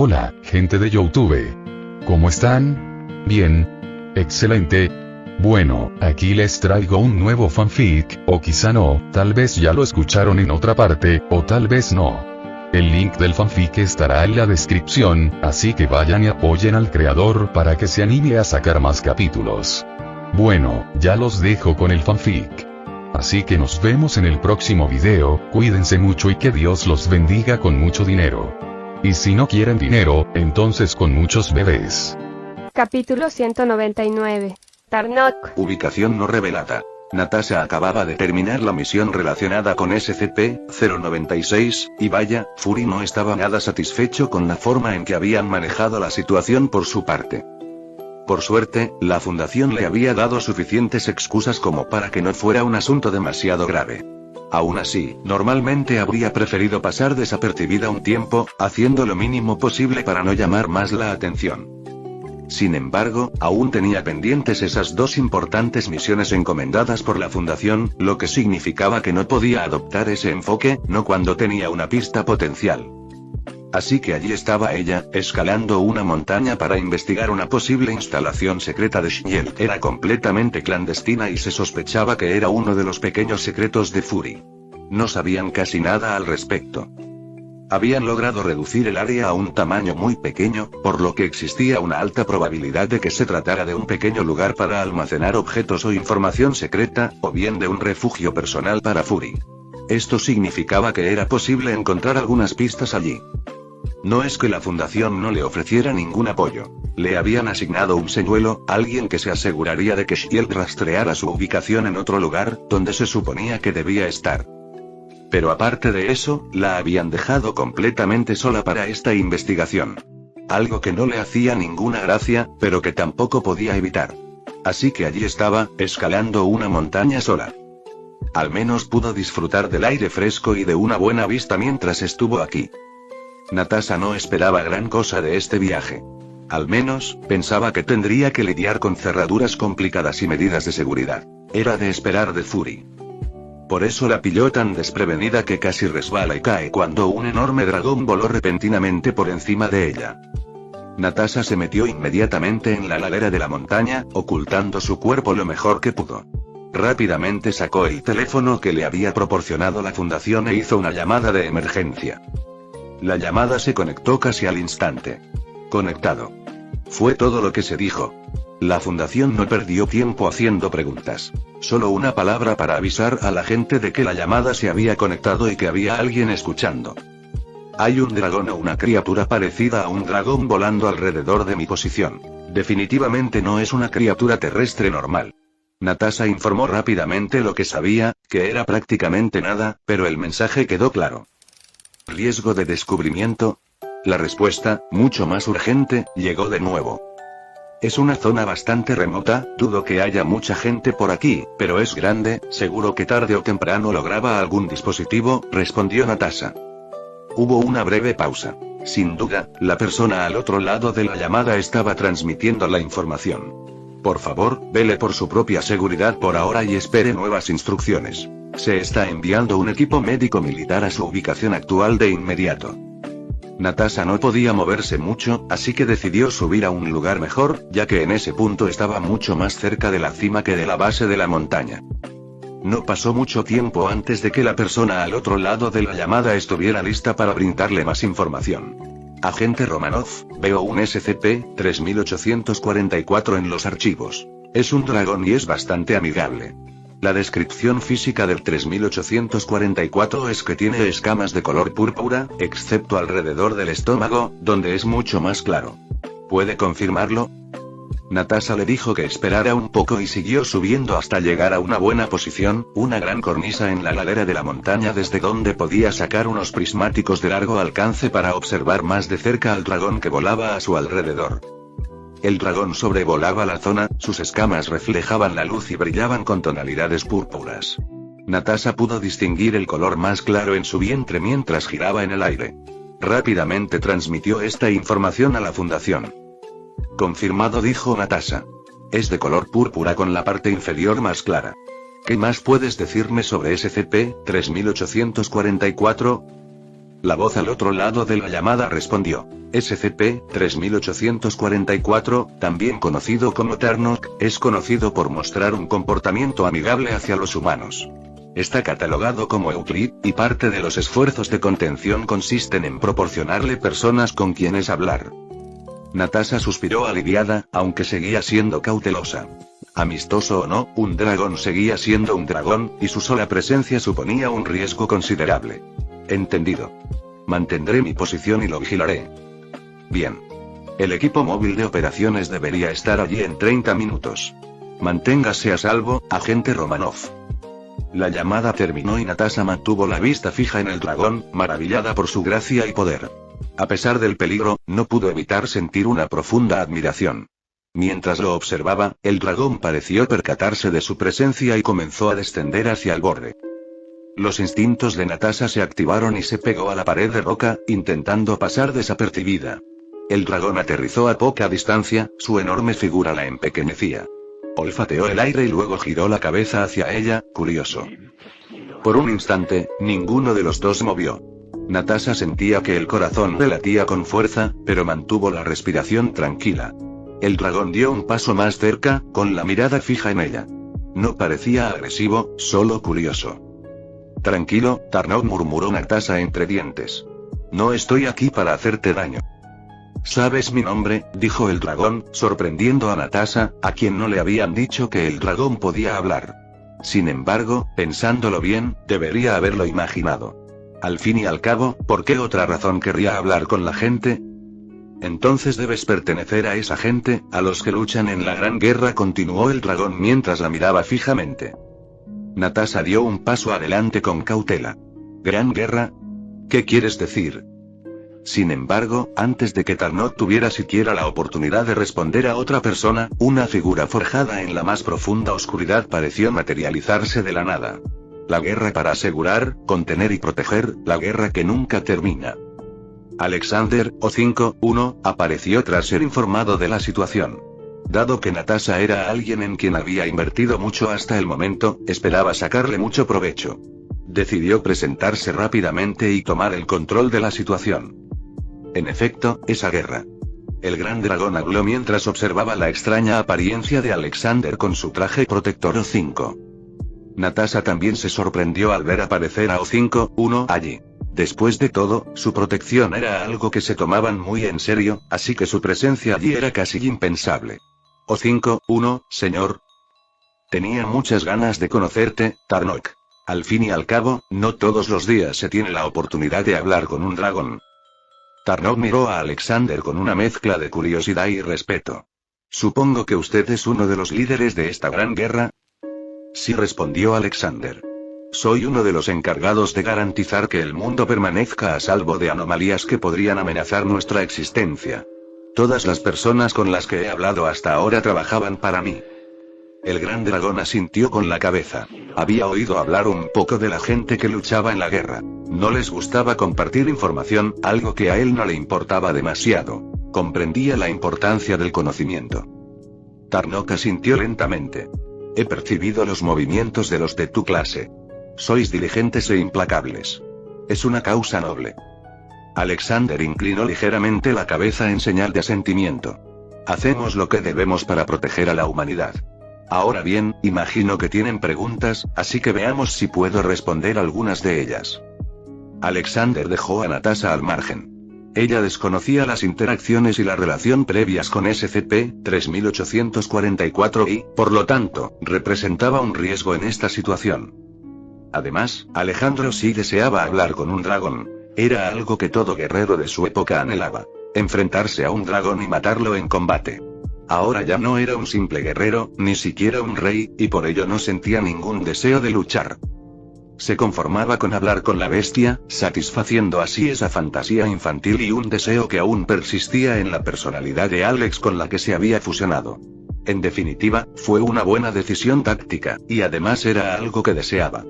Hola, gente de YouTube. ¿Cómo están? Bien. Excelente. Bueno, aquí les traigo un nuevo fanfic, o quizá no, tal vez ya lo escucharon en otra parte, o tal vez no. El link del fanfic estará en la descripción, así que vayan y apoyen al creador para que se anime a sacar más capítulos. Bueno, ya los dejo con el fanfic. Así que nos vemos en el próximo video, cuídense mucho y que Dios los bendiga con mucho dinero. Y si no quieren dinero, entonces con muchos bebés. Capítulo 199. Tarnok. Ubicación no revelada. Natasha acababa de terminar la misión relacionada con SCP-096, y vaya, Fury no estaba nada satisfecho con la forma en que habían manejado la situación por su parte. Por suerte, la Fundación le había dado suficientes excusas como para que no fuera un asunto demasiado grave. Aún así, normalmente habría preferido pasar desapercibida un tiempo, haciendo lo mínimo posible para no llamar más la atención. Sin embargo, aún tenía pendientes esas dos importantes misiones encomendadas por la Fundación, lo que significaba que no podía adoptar ese enfoque, no cuando tenía una pista potencial. Así que allí estaba ella, escalando una montaña para investigar una posible instalación secreta de Shield. Era completamente clandestina y se sospechaba que era uno de los pequeños secretos de Fury. No sabían casi nada al respecto. Habían logrado reducir el área a un tamaño muy pequeño, por lo que existía una alta probabilidad de que se tratara de un pequeño lugar para almacenar objetos o información secreta, o bien de un refugio personal para Fury. Esto significaba que era posible encontrar algunas pistas allí. No es que la Fundación no le ofreciera ningún apoyo. Le habían asignado un señuelo, alguien que se aseguraría de que Shield rastreara su ubicación en otro lugar, donde se suponía que debía estar. Pero aparte de eso, la habían dejado completamente sola para esta investigación. Algo que no le hacía ninguna gracia, pero que tampoco podía evitar. Así que allí estaba, escalando una montaña sola. Al menos pudo disfrutar del aire fresco y de una buena vista mientras estuvo aquí. Natasha no esperaba gran cosa de este viaje. Al menos, pensaba que tendría que lidiar con cerraduras complicadas y medidas de seguridad. Era de esperar de Fury. Por eso la pilló tan desprevenida que casi resbala y cae cuando un enorme dragón voló repentinamente por encima de ella. Natasha se metió inmediatamente en la ladera de la montaña, ocultando su cuerpo lo mejor que pudo. Rápidamente sacó el teléfono que le había proporcionado la Fundación e hizo una llamada de emergencia. La llamada se conectó casi al instante. Conectado. Fue todo lo que se dijo. La Fundación no perdió tiempo haciendo preguntas. Solo una palabra para avisar a la gente de que la llamada se había conectado y que había alguien escuchando. Hay un dragón o una criatura parecida a un dragón volando alrededor de mi posición. Definitivamente no es una criatura terrestre normal. Natasha informó rápidamente lo que sabía, que era prácticamente nada, pero el mensaje quedó claro. ¿Riesgo de descubrimiento? La respuesta, mucho más urgente, llegó de nuevo. Es una zona bastante remota, dudo que haya mucha gente por aquí, pero es grande, seguro que tarde o temprano lo graba algún dispositivo, respondió Natasha. Hubo una breve pausa. Sin duda, la persona al otro lado de la llamada estaba transmitiendo la información. Por favor, vele por su propia seguridad por ahora y espere nuevas instrucciones. Se está enviando un equipo médico militar a su ubicación actual de inmediato. Natasha no podía moverse mucho, así que decidió subir a un lugar mejor, ya que en ese punto estaba mucho más cerca de la cima que de la base de la montaña. No pasó mucho tiempo antes de que la persona al otro lado de la llamada estuviera lista para brindarle más información. Agente Romanov, veo un SCP-3844 en los archivos. Es un dragón y es bastante amigable. La descripción física del 3844 es que tiene escamas de color púrpura, excepto alrededor del estómago, donde es mucho más claro. ¿Puede confirmarlo? Natasha le dijo que esperara un poco y siguió subiendo hasta llegar a una buena posición, una gran cornisa en la ladera de la montaña desde donde podía sacar unos prismáticos de largo alcance para observar más de cerca al dragón que volaba a su alrededor. El dragón sobrevolaba la zona, sus escamas reflejaban la luz y brillaban con tonalidades púrpuras. Natasha pudo distinguir el color más claro en su vientre mientras giraba en el aire. Rápidamente transmitió esta información a la Fundación. Confirmado, dijo Natasha. Es de color púrpura con la parte inferior más clara. ¿Qué más puedes decirme sobre SCP-3844? La voz al otro lado de la llamada respondió. SCP-3844, también conocido como Tarnok, es conocido por mostrar un comportamiento amigable hacia los humanos. Está catalogado como Euclid, y parte de los esfuerzos de contención consisten en proporcionarle personas con quienes hablar. Natasha suspiró aliviada, aunque seguía siendo cautelosa. Amistoso o no, un dragón seguía siendo un dragón, y su sola presencia suponía un riesgo considerable. Entendido. Mantendré mi posición y lo vigilaré. Bien. El equipo móvil de operaciones debería estar allí en 30 minutos. Manténgase a salvo, agente Romanov. La llamada terminó y Natasha mantuvo la vista fija en el dragón, maravillada por su gracia y poder. A pesar del peligro, no pudo evitar sentir una profunda admiración. Mientras lo observaba, el dragón pareció percatarse de su presencia y comenzó a descender hacia el borde. Los instintos de Natasha se activaron y se pegó a la pared de roca, intentando pasar desapercibida. El dragón aterrizó a poca distancia, su enorme figura la empequeñecía. Olfateó el aire y luego giró la cabeza hacia ella, curioso. Por un instante, ninguno de los dos movió. Natasha sentía que el corazón le latía con fuerza, pero mantuvo la respiración tranquila. El dragón dio un paso más cerca, con la mirada fija en ella. No parecía agresivo, solo curioso. Tranquilo, Tarnok, murmuró Natasha entre dientes. No estoy aquí para hacerte daño. ¿Sabes mi nombre?, dijo el dragón, sorprendiendo a Natasha, a quien no le habían dicho que el dragón podía hablar. Sin embargo, pensándolo bien, debería haberlo imaginado. Al fin y al cabo, ¿por qué otra razón querría hablar con la gente? Entonces debes pertenecer a esa gente, a los que luchan en la Gran Guerra, continuó el dragón mientras la miraba fijamente. Natasha dio un paso adelante con cautela. ¿Gran Guerra? ¿Qué quieres decir? Sin embargo, antes de que Tarnok tuviera siquiera la oportunidad de responder a otra persona, una figura forjada en la más profunda oscuridad pareció materializarse de la nada. La guerra para asegurar, contener y proteger, la guerra que nunca termina. Alexander, O5-1, apareció tras ser informado de la situación. Dado que Natasha era alguien en quien había invertido mucho hasta el momento, esperaba sacarle mucho provecho. Decidió presentarse rápidamente y tomar el control de la situación. En efecto, esa guerra. El gran dragón habló mientras observaba la extraña apariencia de Alexander con su traje protector O5. Natasha también se sorprendió al ver aparecer a O5-1 allí. Después de todo, su protección era algo que se tomaban muy en serio, así que su presencia allí era casi impensable. O5-1, señor. Tenía muchas ganas de conocerte, Tarnok. Al fin y al cabo, no todos los días se tiene la oportunidad de hablar con un dragón. Tarnok miró a Alexander con una mezcla de curiosidad y respeto. Supongo que usted es uno de los líderes de esta gran guerra. Sí, respondió Alexander. Soy uno de los encargados de garantizar que el mundo permanezca a salvo de anomalías que podrían amenazar nuestra existencia. Todas las personas con las que he hablado hasta ahora trabajaban para mí. El gran dragón asintió con la cabeza. Había oído hablar un poco de la gente que luchaba en la guerra. No les gustaba compartir información, algo que a él no le importaba demasiado. Comprendía la importancia del conocimiento. Tarnok asintió lentamente. He percibido los movimientos de los de tu clase. Sois diligentes e implacables. Es una causa noble. Alexander inclinó ligeramente la cabeza en señal de asentimiento. Hacemos lo que debemos para proteger a la humanidad. Ahora bien, imagino que tienen preguntas, así que veamos si puedo responder algunas de ellas. Alexander dejó a Natasha al margen. Ella desconocía las interacciones y la relación previas con SCP-3844 y, por lo tanto, representaba un riesgo en esta situación. Además, Alejandro sí deseaba hablar con un dragón. Era algo que todo guerrero de su época anhelaba. Enfrentarse a un dragón y matarlo en combate. Ahora ya no era un simple guerrero, ni siquiera un rey, y por ello no sentía ningún deseo de luchar. Se conformaba con hablar con la bestia, satisfaciendo así esa fantasía infantil y un deseo que aún persistía en la personalidad de Alex con la que se había fusionado. En definitiva, fue una buena decisión táctica, y además era algo que deseaba.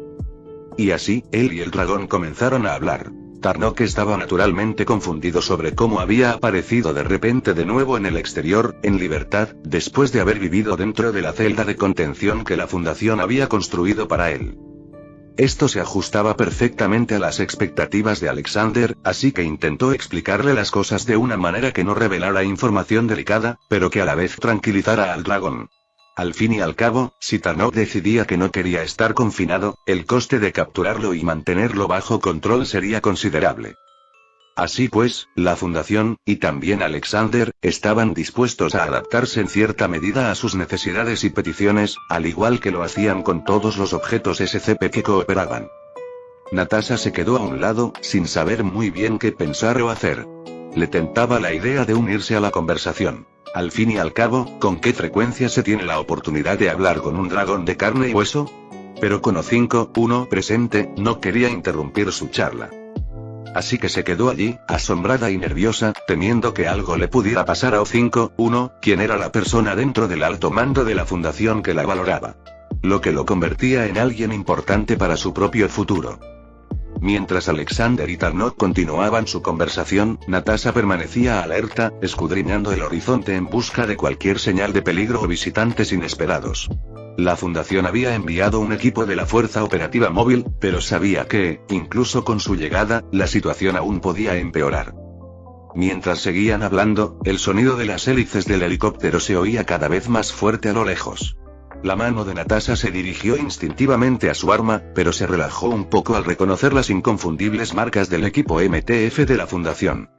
Y así, él y el dragón comenzaron a hablar. Tarnok estaba naturalmente confundido sobre cómo había aparecido de repente de nuevo en el exterior, en libertad, después de haber vivido dentro de la celda de contención que la Fundación había construido para él. Esto se ajustaba perfectamente a las expectativas de Alexander, así que intentó explicarle las cosas de una manera que no revelara información delicada, pero que a la vez tranquilizara al dragón. Al fin y al cabo, si Tarnok decidía que no quería estar confinado, el coste de capturarlo y mantenerlo bajo control sería considerable. Así pues, la Fundación, y también Alexander, estaban dispuestos a adaptarse en cierta medida a sus necesidades y peticiones, al igual que lo hacían con todos los objetos SCP que cooperaban. Natasha se quedó a un lado, sin saber muy bien qué pensar o hacer. Le tentaba la idea de unirse a la conversación. Al fin y al cabo, ¿con qué frecuencia se tiene la oportunidad de hablar con un dragón de carne y hueso? Pero con O5-1 presente, no quería interrumpir su charla. Así que se quedó allí, asombrada y nerviosa, temiendo que algo le pudiera pasar a O5-1, quien era la persona dentro del alto mando de la Fundación que la valoraba. Lo que lo convertía en alguien importante para su propio futuro. Mientras Alexander y Tarnok continuaban su conversación, Natasha permanecía alerta, escudriñando el horizonte en busca de cualquier señal de peligro o visitantes inesperados. La Fundación había enviado un equipo de la Fuerza Operativa Móvil, pero sabía que, incluso con su llegada, la situación aún podía empeorar. Mientras seguían hablando, el sonido de las hélices del helicóptero se oía cada vez más fuerte a lo lejos. La mano de Natasha se dirigió instintivamente a su arma, pero se relajó un poco al reconocer las inconfundibles marcas del equipo MTF de la Fundación.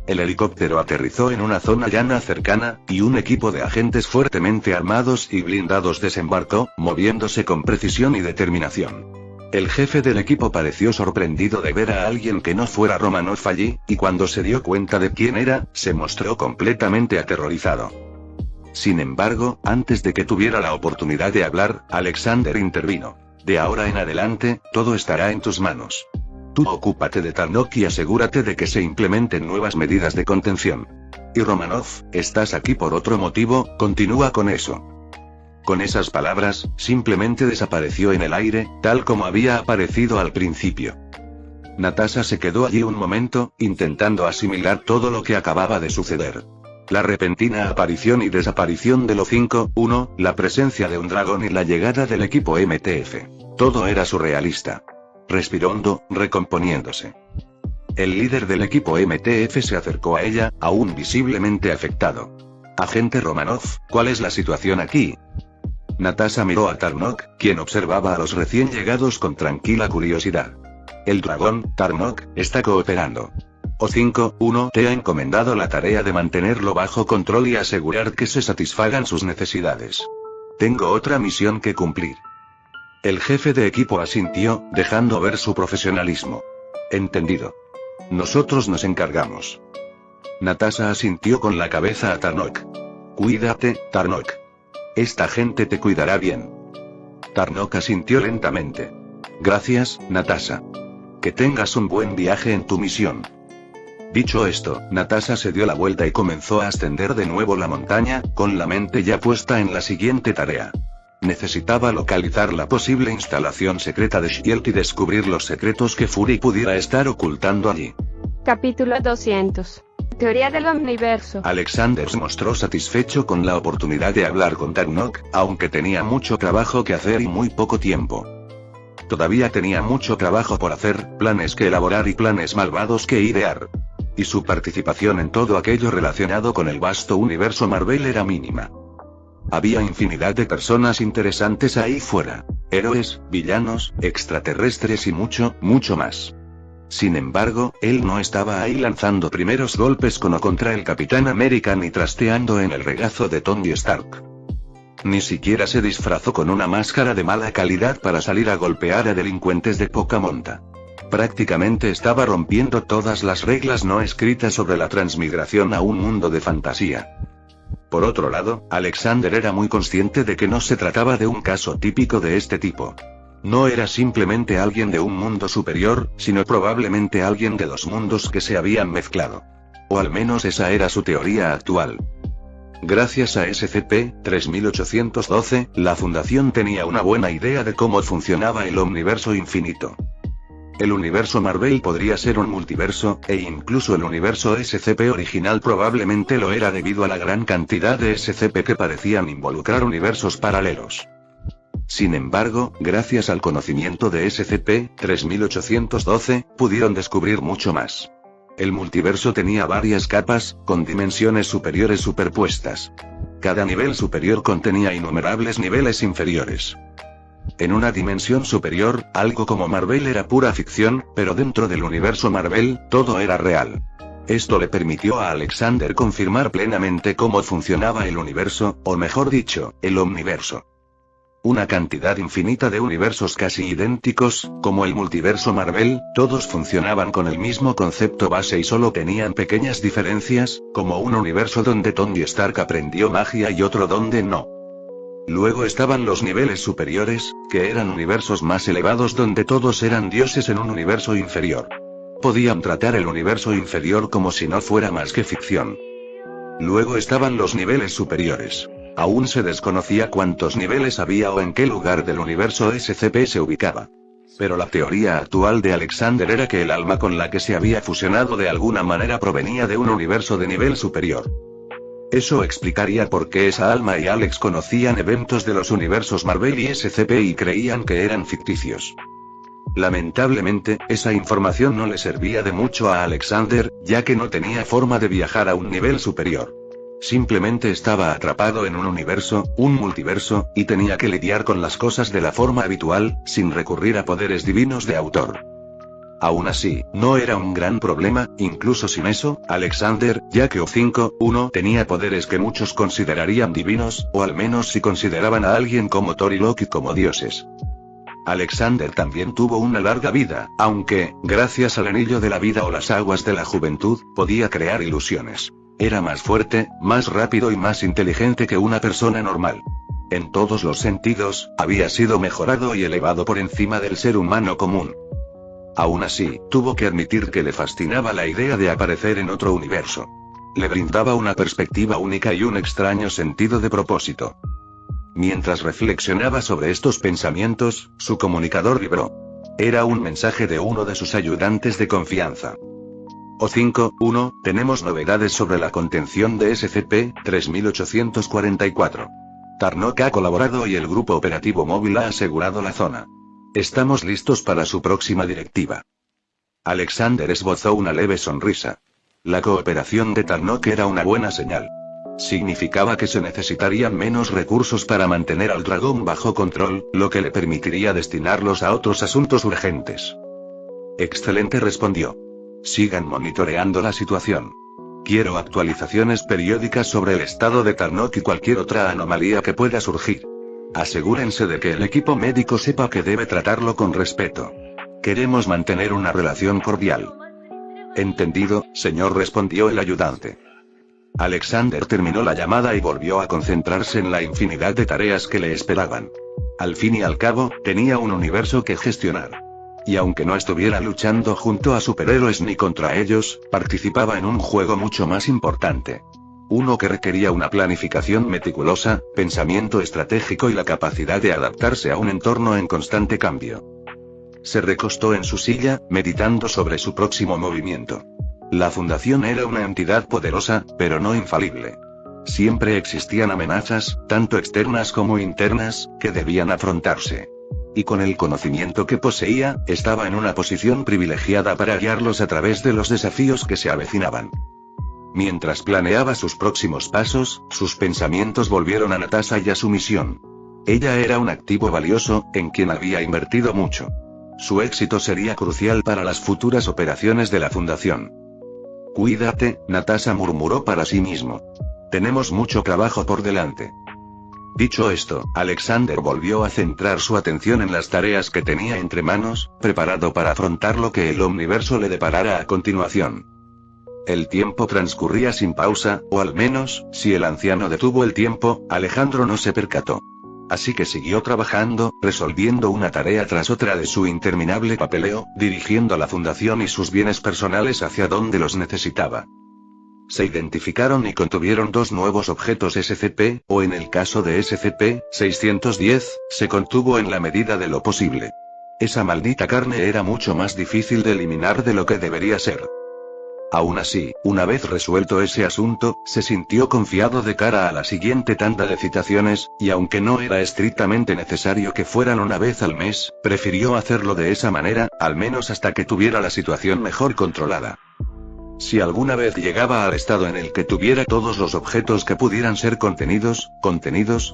El helicóptero aterrizó en una zona llana cercana, y un equipo de agentes fuertemente armados y blindados desembarcó, moviéndose con precisión y determinación. El jefe del equipo pareció sorprendido de ver a alguien que no fuera Romanov allí, y cuando se dio cuenta de quién era, se mostró completamente aterrorizado. Sin embargo, antes de que tuviera la oportunidad de hablar, Alexander intervino. De ahora en adelante, todo estará en tus manos. Tú ocúpate de Tarnok y asegúrate de que se implementen nuevas medidas de contención. Y Romanov, estás aquí por otro motivo, continúa con eso. Con esas palabras, simplemente desapareció en el aire, tal como había aparecido al principio. Natasha se quedó allí un momento, intentando asimilar todo lo que acababa de suceder. La repentina aparición y desaparición del O5-1, la presencia de un dragón y la llegada del equipo MTF. Todo era surrealista. Respiró hondo, recomponiéndose. El líder del equipo MTF se acercó a ella, aún visiblemente afectado. Agente Romanov, ¿cuál es la situación aquí? Natasha miró a Tarnok, quien observaba a los recién llegados con tranquila curiosidad. El dragón, Tarnok, está cooperando. O5-1 te ha encomendado la tarea de mantenerlo bajo control y asegurar que se satisfagan sus necesidades. Tengo otra misión que cumplir. El jefe de equipo asintió, dejando ver su profesionalismo. Entendido. Nosotros nos encargamos. Natasha asintió con la cabeza a Tarnok. Cuídate, Tarnok. Esta gente te cuidará bien. Tarnok asintió lentamente. Gracias, Natasha. Que tengas un buen viaje en tu misión. Dicho esto, Natasha se dio la vuelta y comenzó a ascender de nuevo la montaña, con la mente ya puesta en la siguiente tarea. Necesitaba localizar la posible instalación secreta de Shield y descubrir los secretos que Fury pudiera estar ocultando allí. Capítulo 200. Teoría del Omniverso. Alexander se mostró satisfecho con la oportunidad de hablar con Tarnok, aunque tenía mucho trabajo que hacer y muy poco tiempo. Todavía tenía mucho trabajo por hacer, planes que elaborar y planes malvados que idear. Y su participación en todo aquello relacionado con el vasto universo Marvel era mínima. Había infinidad de personas interesantes ahí fuera. Héroes, villanos, extraterrestres y mucho, mucho más. Sin embargo, él no estaba ahí lanzando primeros golpes con o contra el Capitán América ni trasteando en el regazo de Tony Stark. Ni siquiera se disfrazó con una máscara de mala calidad para salir a golpear a delincuentes de poca monta. Prácticamente estaba rompiendo todas las reglas no escritas sobre la transmigración a un mundo de fantasía. Por otro lado, Alexander era muy consciente de que no se trataba de un caso típico de este tipo. No era simplemente alguien de un mundo superior, sino probablemente alguien de dos mundos que se habían mezclado. O al menos esa era su teoría actual. Gracias a SCP-3812, la Fundación tenía una buena idea de cómo funcionaba el Omniverso Infinito. El universo Marvel podría ser un multiverso, e incluso el universo SCP original probablemente lo era debido a la gran cantidad de SCP que parecían involucrar universos paralelos. Sin embargo, gracias al conocimiento de SCP-3812, pudieron descubrir mucho más. El multiverso tenía varias capas, con dimensiones superiores superpuestas. Cada nivel superior contenía innumerables niveles inferiores. En una dimensión superior, algo como Marvel era pura ficción, pero dentro del universo Marvel, todo era real. Esto le permitió a Alexander confirmar plenamente cómo funcionaba el universo, o mejor dicho, el omniverso. Una cantidad infinita de universos casi idénticos, como el multiverso Marvel, todos funcionaban con el mismo concepto base y solo tenían pequeñas diferencias, como un universo donde Tony Stark aprendió magia y otro donde no. Luego estaban los niveles superiores, que eran universos más elevados donde todos eran dioses en un universo inferior. Podían tratar el universo inferior como si no fuera más que ficción. Luego estaban los niveles superiores. Aún se desconocía cuántos niveles había o en qué lugar del universo SCP se ubicaba. Pero la teoría actual de Alexander era que el alma con la que se había fusionado de alguna manera provenía de un universo de nivel superior. Eso explicaría por qué esa alma y Alex conocían eventos de los universos Marvel y SCP y creían que eran ficticios. Lamentablemente, esa información no le servía de mucho a Alexander, ya que no tenía forma de viajar a un nivel superior. Simplemente estaba atrapado en un universo, un multiverso, y tenía que lidiar con las cosas de la forma habitual, sin recurrir a poderes divinos de autor. Aún así, no era un gran problema, incluso sin eso, Alexander, ya que O5-1 tenía poderes que muchos considerarían divinos, o al menos si consideraban a alguien como Thor y Loki como dioses. Alexander también tuvo una larga vida, aunque, gracias al anillo de la vida o las aguas de la juventud, podía crear ilusiones. Era más fuerte, más rápido y más inteligente que una persona normal. En todos los sentidos, había sido mejorado y elevado por encima del ser humano común. Aún así, tuvo que admitir que le fascinaba la idea de aparecer en otro universo. Le brindaba una perspectiva única y un extraño sentido de propósito. Mientras reflexionaba sobre estos pensamientos, su comunicador vibró. Era un mensaje de uno de sus ayudantes de confianza. O5-1, tenemos novedades sobre la contención de SCP-3844. Tarnok ha colaborado y el grupo operativo móvil ha asegurado la zona. Estamos listos para su próxima directiva. Alexander esbozó una leve sonrisa. La cooperación de Tarnok era una buena señal. Significaba que se necesitarían menos recursos para mantener al dragón bajo control, lo que le permitiría destinarlos a otros asuntos urgentes. Excelente, respondió. Sigan monitoreando la situación. Quiero actualizaciones periódicas sobre el estado de Tarnok y cualquier otra anomalía que pueda surgir. Asegúrense de que el equipo médico sepa que debe tratarlo con respeto. Queremos mantener una relación cordial. Entendido, señor, respondió el ayudante. Alexander terminó la llamada y volvió a concentrarse en la infinidad de tareas que le esperaban. Al fin y al cabo, tenía un universo que gestionar. Y aunque no estuviera luchando junto a superhéroes ni contra ellos, participaba en un juego mucho más importante. Uno que requería una planificación meticulosa, pensamiento estratégico y la capacidad de adaptarse a un entorno en constante cambio. Se recostó en su silla, meditando sobre su próximo movimiento. La Fundación era una entidad poderosa, pero no infalible. Siempre existían amenazas, tanto externas como internas, que debían afrontarse. Y con el conocimiento que poseía, estaba en una posición privilegiada para guiarlos a través de los desafíos que se avecinaban. Mientras planeaba sus próximos pasos, sus pensamientos volvieron a Natasha y a su misión. Ella era un activo valioso, en quien había invertido mucho. Su éxito sería crucial para las futuras operaciones de la Fundación. Cuídate, Natasha murmuró para sí mismo. Tenemos mucho trabajo por delante. Dicho esto, Alexander volvió a centrar su atención en las tareas que tenía entre manos, preparado para afrontar lo que el omniverso le deparara a continuación. El tiempo transcurría sin pausa, o al menos, si el anciano detuvo el tiempo, Alejandro no se percató. Así que siguió trabajando, resolviendo una tarea tras otra de su interminable papeleo, dirigiendo a la Fundación y sus bienes personales hacia donde los necesitaba. Se identificaron y contuvieron 2 nuevos objetos SCP, o en el caso de SCP-610, se contuvo en la medida de lo posible. Esa maldita carne era mucho más difícil de eliminar de lo que debería ser. Aún así, una vez resuelto ese asunto, se sintió confiado de cara a la siguiente tanda de citaciones, y aunque no era estrictamente necesario que fueran una vez al mes, prefirió hacerlo de esa manera, al menos hasta que tuviera la situación mejor controlada. Si alguna vez llegaba al estado en el que tuviera todos los objetos que pudieran ser contenidos,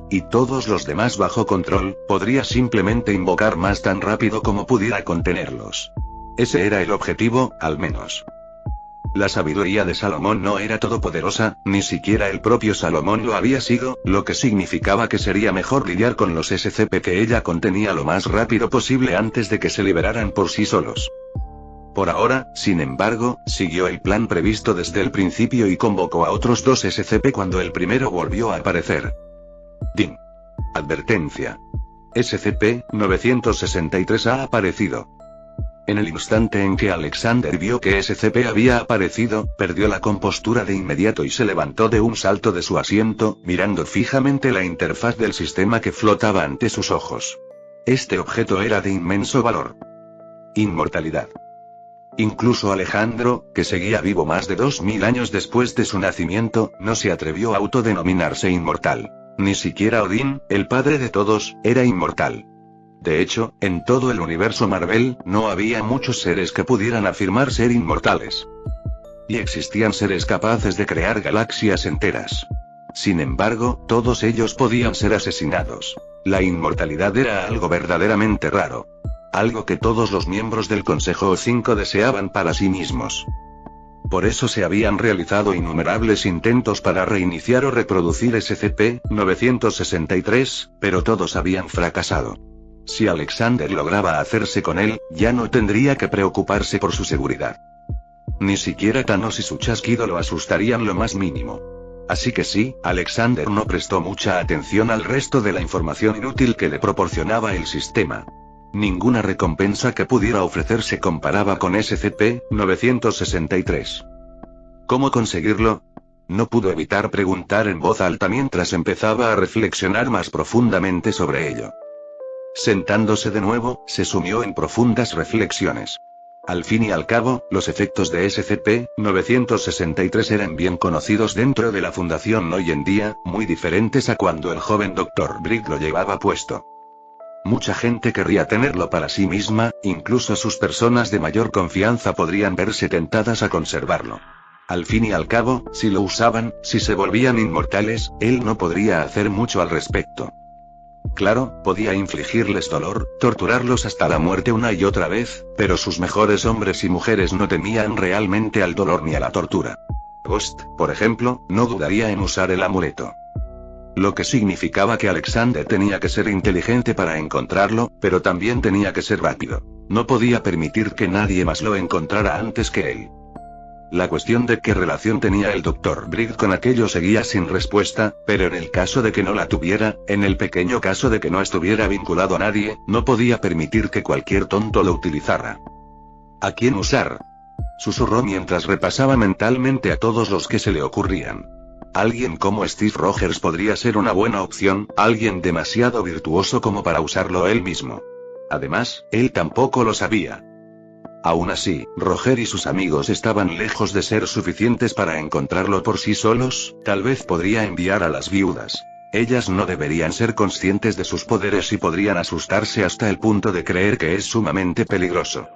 y todos los demás bajo control, podría simplemente invocar más tan rápido como pudiera contenerlos. Ese era el objetivo, al menos. La sabiduría de Salomón no era todopoderosa, ni siquiera el propio Salomón lo había sido, lo que significaba que sería mejor lidiar con los SCP que ella contenía lo más rápido posible antes de que se liberaran por sí solos. Por ahora, sin embargo, siguió el plan previsto desde el principio y convocó a otros 2 SCP cuando el primero volvió a aparecer. DIN. Advertencia. SCP-963 ha aparecido. En el instante en que Alexander vio que SCP había aparecido, perdió la compostura de inmediato y se levantó de un salto de su asiento, mirando fijamente la interfaz del sistema que flotaba ante sus ojos. Este objeto era de inmenso valor. Inmortalidad. Incluso Alejandro, que seguía vivo más de 2000 años después de su nacimiento, no se atrevió a autodenominarse inmortal. Ni siquiera Odín, el padre de todos, era inmortal. De hecho, en todo el universo Marvel, no había muchos seres que pudieran afirmar ser inmortales. Y existían seres capaces de crear galaxias enteras. Sin embargo, todos ellos podían ser asesinados. La inmortalidad era algo verdaderamente raro. Algo que todos los miembros del Consejo O5 deseaban para sí mismos. Por eso se habían realizado innumerables intentos para reiniciar o reproducir SCP-963, pero todos habían fracasado. Si Alexander lograba hacerse con él, ya no tendría que preocuparse por su seguridad. Ni siquiera Thanos y su chasquido lo asustarían lo más mínimo. Así que sí, Alexander no prestó mucha atención al resto de la información inútil que le proporcionaba el sistema. Ninguna recompensa que pudiera ofrecer se comparaba con SCP-963. ¿Cómo conseguirlo? No pudo evitar preguntar en voz alta mientras empezaba a reflexionar más profundamente sobre ello. Sentándose de nuevo, se sumió en profundas reflexiones. Al fin y al cabo, los efectos de SCP-963 eran bien conocidos dentro de la Fundación hoy en día, muy diferentes a cuando el joven Dr. Brick lo llevaba puesto. Mucha gente querría tenerlo para sí misma, incluso sus personas de mayor confianza podrían verse tentadas a conservarlo. Al fin y al cabo, si lo usaban, si se volvían inmortales, él no podría hacer mucho al respecto. Claro, podía infligirles dolor, torturarlos hasta la muerte una y otra vez, pero sus mejores hombres y mujeres no temían realmente al dolor ni a la tortura. Ghost, por ejemplo, no dudaría en usar el amuleto. Lo que significaba que Alexander tenía que ser inteligente para encontrarlo, pero también tenía que ser rápido. No podía permitir que nadie más lo encontrara antes que él. La cuestión de qué relación tenía el Dr. Brick con aquello seguía sin respuesta, pero en el caso de que no la tuviera, en el pequeño caso de que no estuviera vinculado a nadie, no podía permitir que cualquier tonto lo utilizara. ¿A quién usar? Susurró mientras repasaba mentalmente a todos los que se le ocurrían. Alguien como Steve Rogers podría ser una buena opción, alguien demasiado virtuoso como para usarlo él mismo. Además, él tampoco lo sabía. Aún así, Roger y sus amigos estaban lejos de ser suficientes para encontrarlo por sí solos, tal vez podría enviar a las viudas. Ellas no deberían ser conscientes de sus poderes y podrían asustarse hasta el punto de creer que es sumamente peligroso.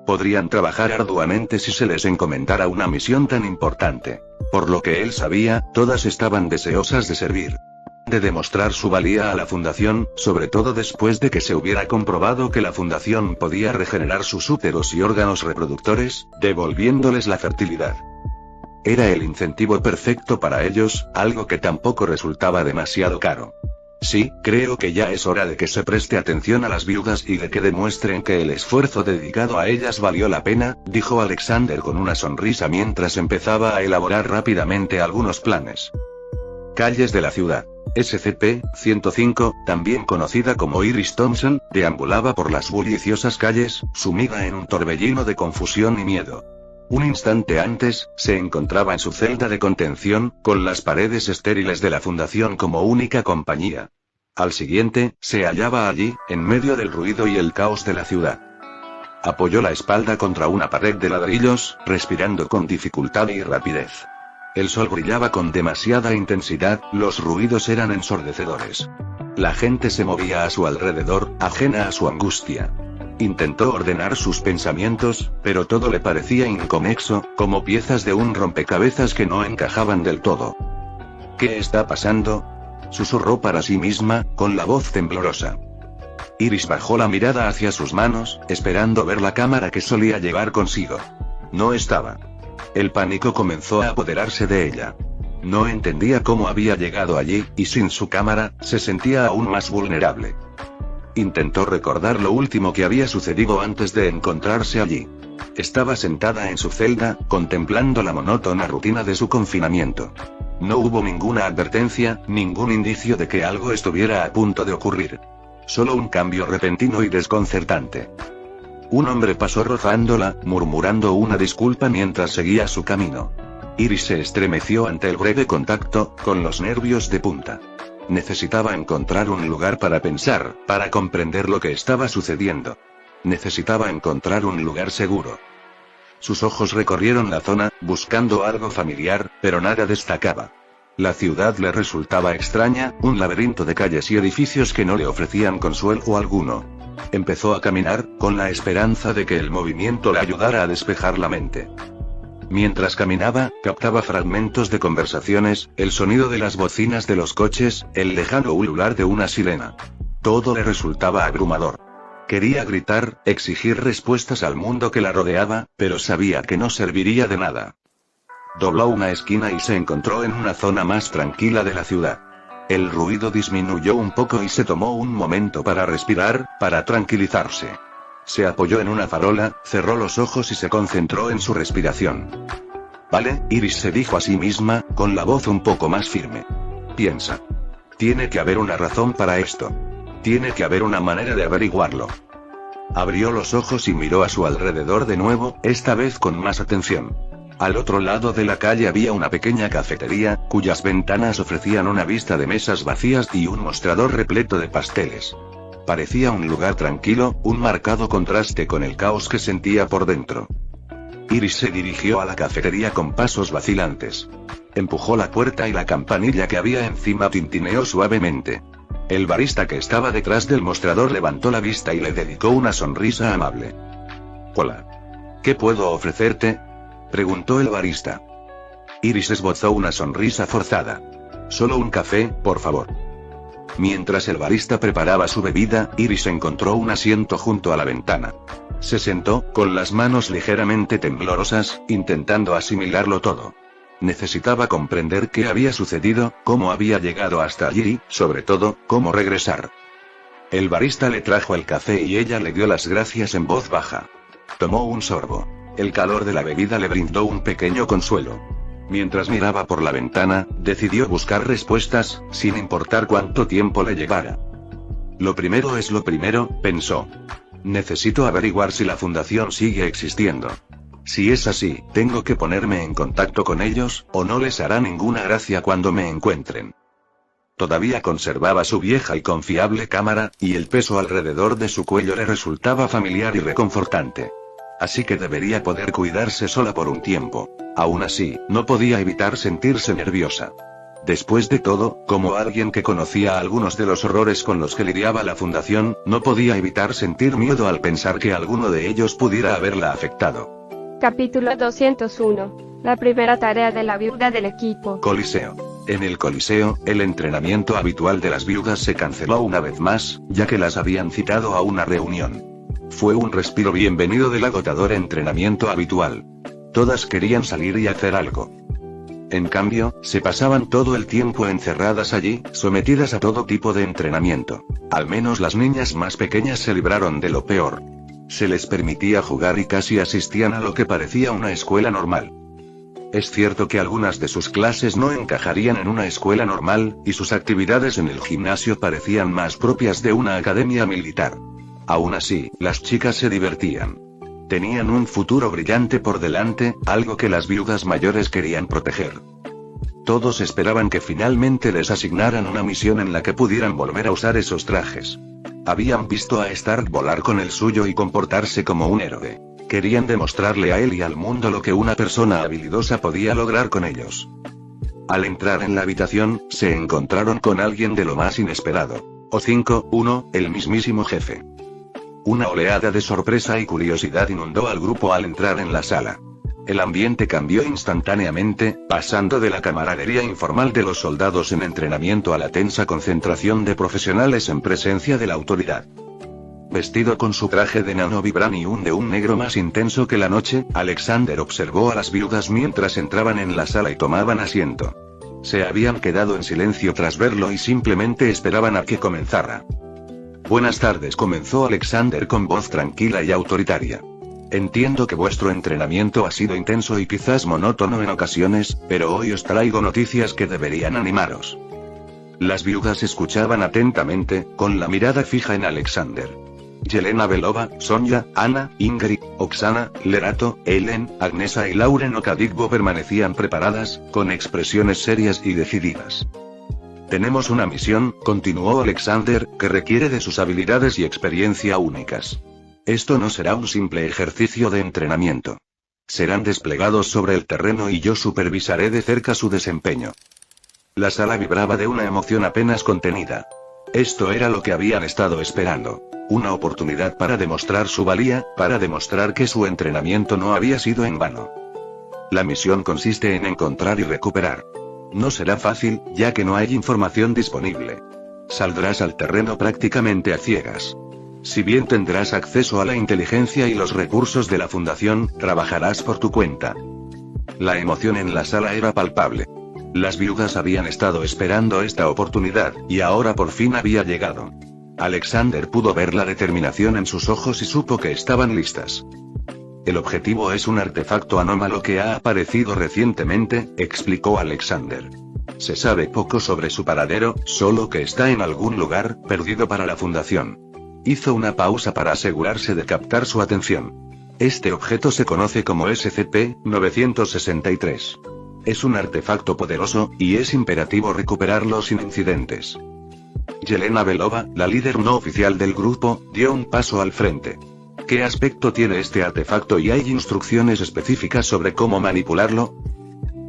Podrían trabajar arduamente si se les encomendara una misión tan importante. Por lo que él sabía, todas estaban deseosas de servir. De demostrar su valía a la Fundación, sobre todo después de que se hubiera comprobado que la Fundación podía regenerar sus úteros y órganos reproductores, devolviéndoles la fertilidad. Era el incentivo perfecto para ellos, algo que tampoco resultaba demasiado caro. Sí, creo que ya es hora de que se preste atención a las viudas y de que demuestren que el esfuerzo dedicado a ellas valió la pena, dijo Alexander con una sonrisa mientras empezaba a elaborar rápidamente algunos planes. Calles de la ciudad. SCP-105, también conocida como Iris Thompson, deambulaba por las bulliciosas calles, sumida en un torbellino de confusión y miedo. Un instante antes, se encontraba en su celda de contención, con las paredes estériles de la Fundación como única compañía. Al siguiente, se hallaba allí, en medio del ruido y el caos de la ciudad. Apoyó la espalda contra una pared de ladrillos, respirando con dificultad y rapidez. El sol brillaba con demasiada intensidad, los ruidos eran ensordecedores. La gente se movía a su alrededor, ajena a su angustia. Intentó ordenar sus pensamientos, pero todo le parecía inconexo, como piezas de un rompecabezas que no encajaban del todo. ¿Qué está pasando?, susurró para sí misma, con la voz temblorosa. Iris bajó la mirada hacia sus manos, esperando ver la cámara que solía llevar consigo. No estaba. El pánico comenzó a apoderarse de ella. No entendía cómo había llegado allí, y sin su cámara, se sentía aún más vulnerable. Intentó recordar lo último que había sucedido antes de encontrarse allí. Estaba sentada en su celda, contemplando la monótona rutina de su confinamiento. No hubo ninguna advertencia, ningún indicio de que algo estuviera a punto de ocurrir. Solo un cambio repentino y desconcertante. Un hombre pasó rozándola, murmurando una disculpa mientras seguía su camino. Iris se estremeció ante el breve contacto, con los nervios de punta. Necesitaba encontrar un lugar para pensar, para comprender lo que estaba sucediendo. Necesitaba encontrar un lugar seguro. Sus ojos recorrieron la zona, buscando algo familiar, pero nada destacaba. La ciudad le resultaba extraña, un laberinto de calles y edificios que no le ofrecían consuelo alguno. Empezó a caminar, con la esperanza de que el movimiento le ayudara a despejar la mente. Mientras caminaba, captaba fragmentos de conversaciones, el sonido de las bocinas de los coches, el lejano ulular de una sirena. Todo le resultaba abrumador. Quería gritar, exigir respuestas al mundo que la rodeaba, pero sabía que no serviría de nada. Dobló una esquina y se encontró en una zona más tranquila de la ciudad. El ruido disminuyó un poco y se tomó un momento para respirar, para tranquilizarse. Se apoyó en una farola, cerró los ojos y se concentró en su respiración. Vale, Iris se dijo a sí misma, con la voz un poco más firme. Piensa. Tiene que haber una razón para esto. Tiene que haber una manera de averiguarlo. Abrió los ojos y miró a su alrededor de nuevo, esta vez con más atención. Al otro lado de la calle había una pequeña cafetería, cuyas ventanas ofrecían una vista de mesas vacías y un mostrador repleto de pasteles. Parecía un lugar tranquilo, un marcado contraste con el caos que sentía por dentro. Iris se dirigió a la cafetería con pasos vacilantes. Empujó la puerta y la campanilla que había encima tintineó suavemente. El barista que estaba detrás del mostrador levantó la vista y le dedicó una sonrisa amable. «Hola. ¿Qué puedo ofrecerte?», preguntó el barista. Iris esbozó una sonrisa forzada. «Solo un café, por favor». Mientras el barista preparaba su bebida, Iris encontró un asiento junto a la ventana. Se sentó, con las manos ligeramente temblorosas, intentando asimilarlo todo. Necesitaba comprender qué había sucedido, cómo había llegado hasta allí y, sobre todo, cómo regresar. El barista le trajo el café y ella le dio las gracias en voz baja. Tomó un sorbo. El calor de la bebida le brindó un pequeño consuelo. Mientras miraba por la ventana, decidió buscar respuestas, sin importar cuánto tiempo le llevara. Lo primero es lo primero, pensó. Necesito averiguar si la fundación sigue existiendo. Si es así, tengo que ponerme en contacto con ellos, o no les hará ninguna gracia cuando me encuentren. Todavía conservaba su vieja y confiable cámara, y el peso alrededor de su cuello le resultaba familiar y reconfortante. Así que debería poder cuidarse sola por un tiempo. Aún así, no podía evitar sentirse nerviosa. Después de todo, como alguien que conocía algunos de los horrores con los que lidiaba la fundación, no podía evitar sentir miedo al pensar que alguno de ellos pudiera haberla afectado. Capítulo 201. La primera tarea de la viuda del equipo. Coliseo. En el Coliseo, el entrenamiento habitual de las viudas se canceló una vez más, ya que las habían citado a una reunión. Fue un respiro bienvenido del agotador entrenamiento habitual. Todas querían salir y hacer algo. En cambio, se pasaban todo el tiempo encerradas allí, sometidas a todo tipo de entrenamiento. Al menos las niñas más pequeñas se libraron de lo peor. Se les permitía jugar y casi asistían a lo que parecía una escuela normal. Es cierto que algunas de sus clases no encajarían en una escuela normal, y sus actividades en el gimnasio parecían más propias de una academia militar. Aún así, las chicas se divertían. Tenían un futuro brillante por delante, algo que las viudas mayores querían proteger. Todos esperaban que finalmente les asignaran una misión en la que pudieran volver a usar esos trajes. Habían visto a Stark volar con el suyo y comportarse como un héroe. Querían demostrarle a él y al mundo lo que una persona habilidosa podía lograr con ellos. Al entrar en la habitación, se encontraron con alguien de lo más inesperado. O5-1, el mismísimo jefe. Una oleada de sorpresa y curiosidad inundó al grupo al entrar en la sala. El ambiente cambió instantáneamente, pasando de la camaradería informal de los soldados en entrenamiento a la tensa concentración de profesionales en presencia de la autoridad. Vestido con su traje de nanovibranium de un negro más intenso que la noche, Alexander observó a las viudas mientras entraban en la sala y tomaban asiento. Se habían quedado en silencio tras verlo y simplemente esperaban a que comenzara. Buenas tardes, comenzó Alexander con voz tranquila y autoritaria. Entiendo que vuestro entrenamiento ha sido intenso y quizás monótono en ocasiones, pero hoy os traigo noticias que deberían animaros. Las viudas escuchaban atentamente, con la mirada fija en Alexander. Yelena Belova, Sonja, Anna, Ingrid, Oksana, Lerato, Ellen, Agnesa y Lauren Okadigbo permanecían preparadas, con expresiones serias y decididas. Tenemos una misión, continuó Alexander, que requiere de sus habilidades y experiencia únicas. Esto no será un simple ejercicio de entrenamiento. Serán desplegados sobre el terreno y yo supervisaré de cerca su desempeño. La sala vibraba de una emoción apenas contenida. Esto era lo que habían estado esperando. Una oportunidad para demostrar su valía, para demostrar que su entrenamiento no había sido en vano. La misión consiste en encontrar y recuperar. No será fácil, ya que no hay información disponible. Saldrás al terreno prácticamente a ciegas. Si bien tendrás acceso a la inteligencia y los recursos de la fundación, trabajarás por tu cuenta. La emoción en la sala era palpable. Las viudas habían estado esperando esta oportunidad, y ahora por fin había llegado. Alexander pudo ver la determinación en sus ojos y supo que estaban listas. El objetivo es un artefacto anómalo que ha aparecido recientemente, explicó Alexander. Se sabe poco sobre su paradero, solo que está en algún lugar, perdido para la fundación. Hizo una pausa para asegurarse de captar su atención. Este objeto se conoce como SCP-963. Es un artefacto poderoso, y es imperativo recuperarlo sin incidentes. Yelena Belova, la líder no oficial del grupo, dio un paso al frente. ¿Qué aspecto tiene este artefacto y hay instrucciones específicas sobre cómo manipularlo?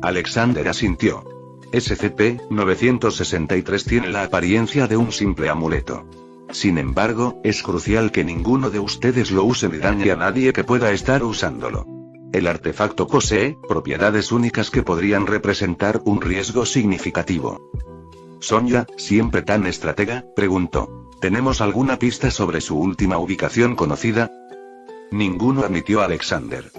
Alexander asintió. SCP-963 tiene la apariencia de un simple amuleto. Sin embargo, es crucial que ninguno de ustedes lo use ni dañe a nadie que pueda estar usándolo. El artefacto posee propiedades únicas que podrían representar un riesgo significativo. Sonja, siempre tan estratega, preguntó. ¿Tenemos alguna pista sobre su última ubicación conocida? Ninguno, admitió Alexander.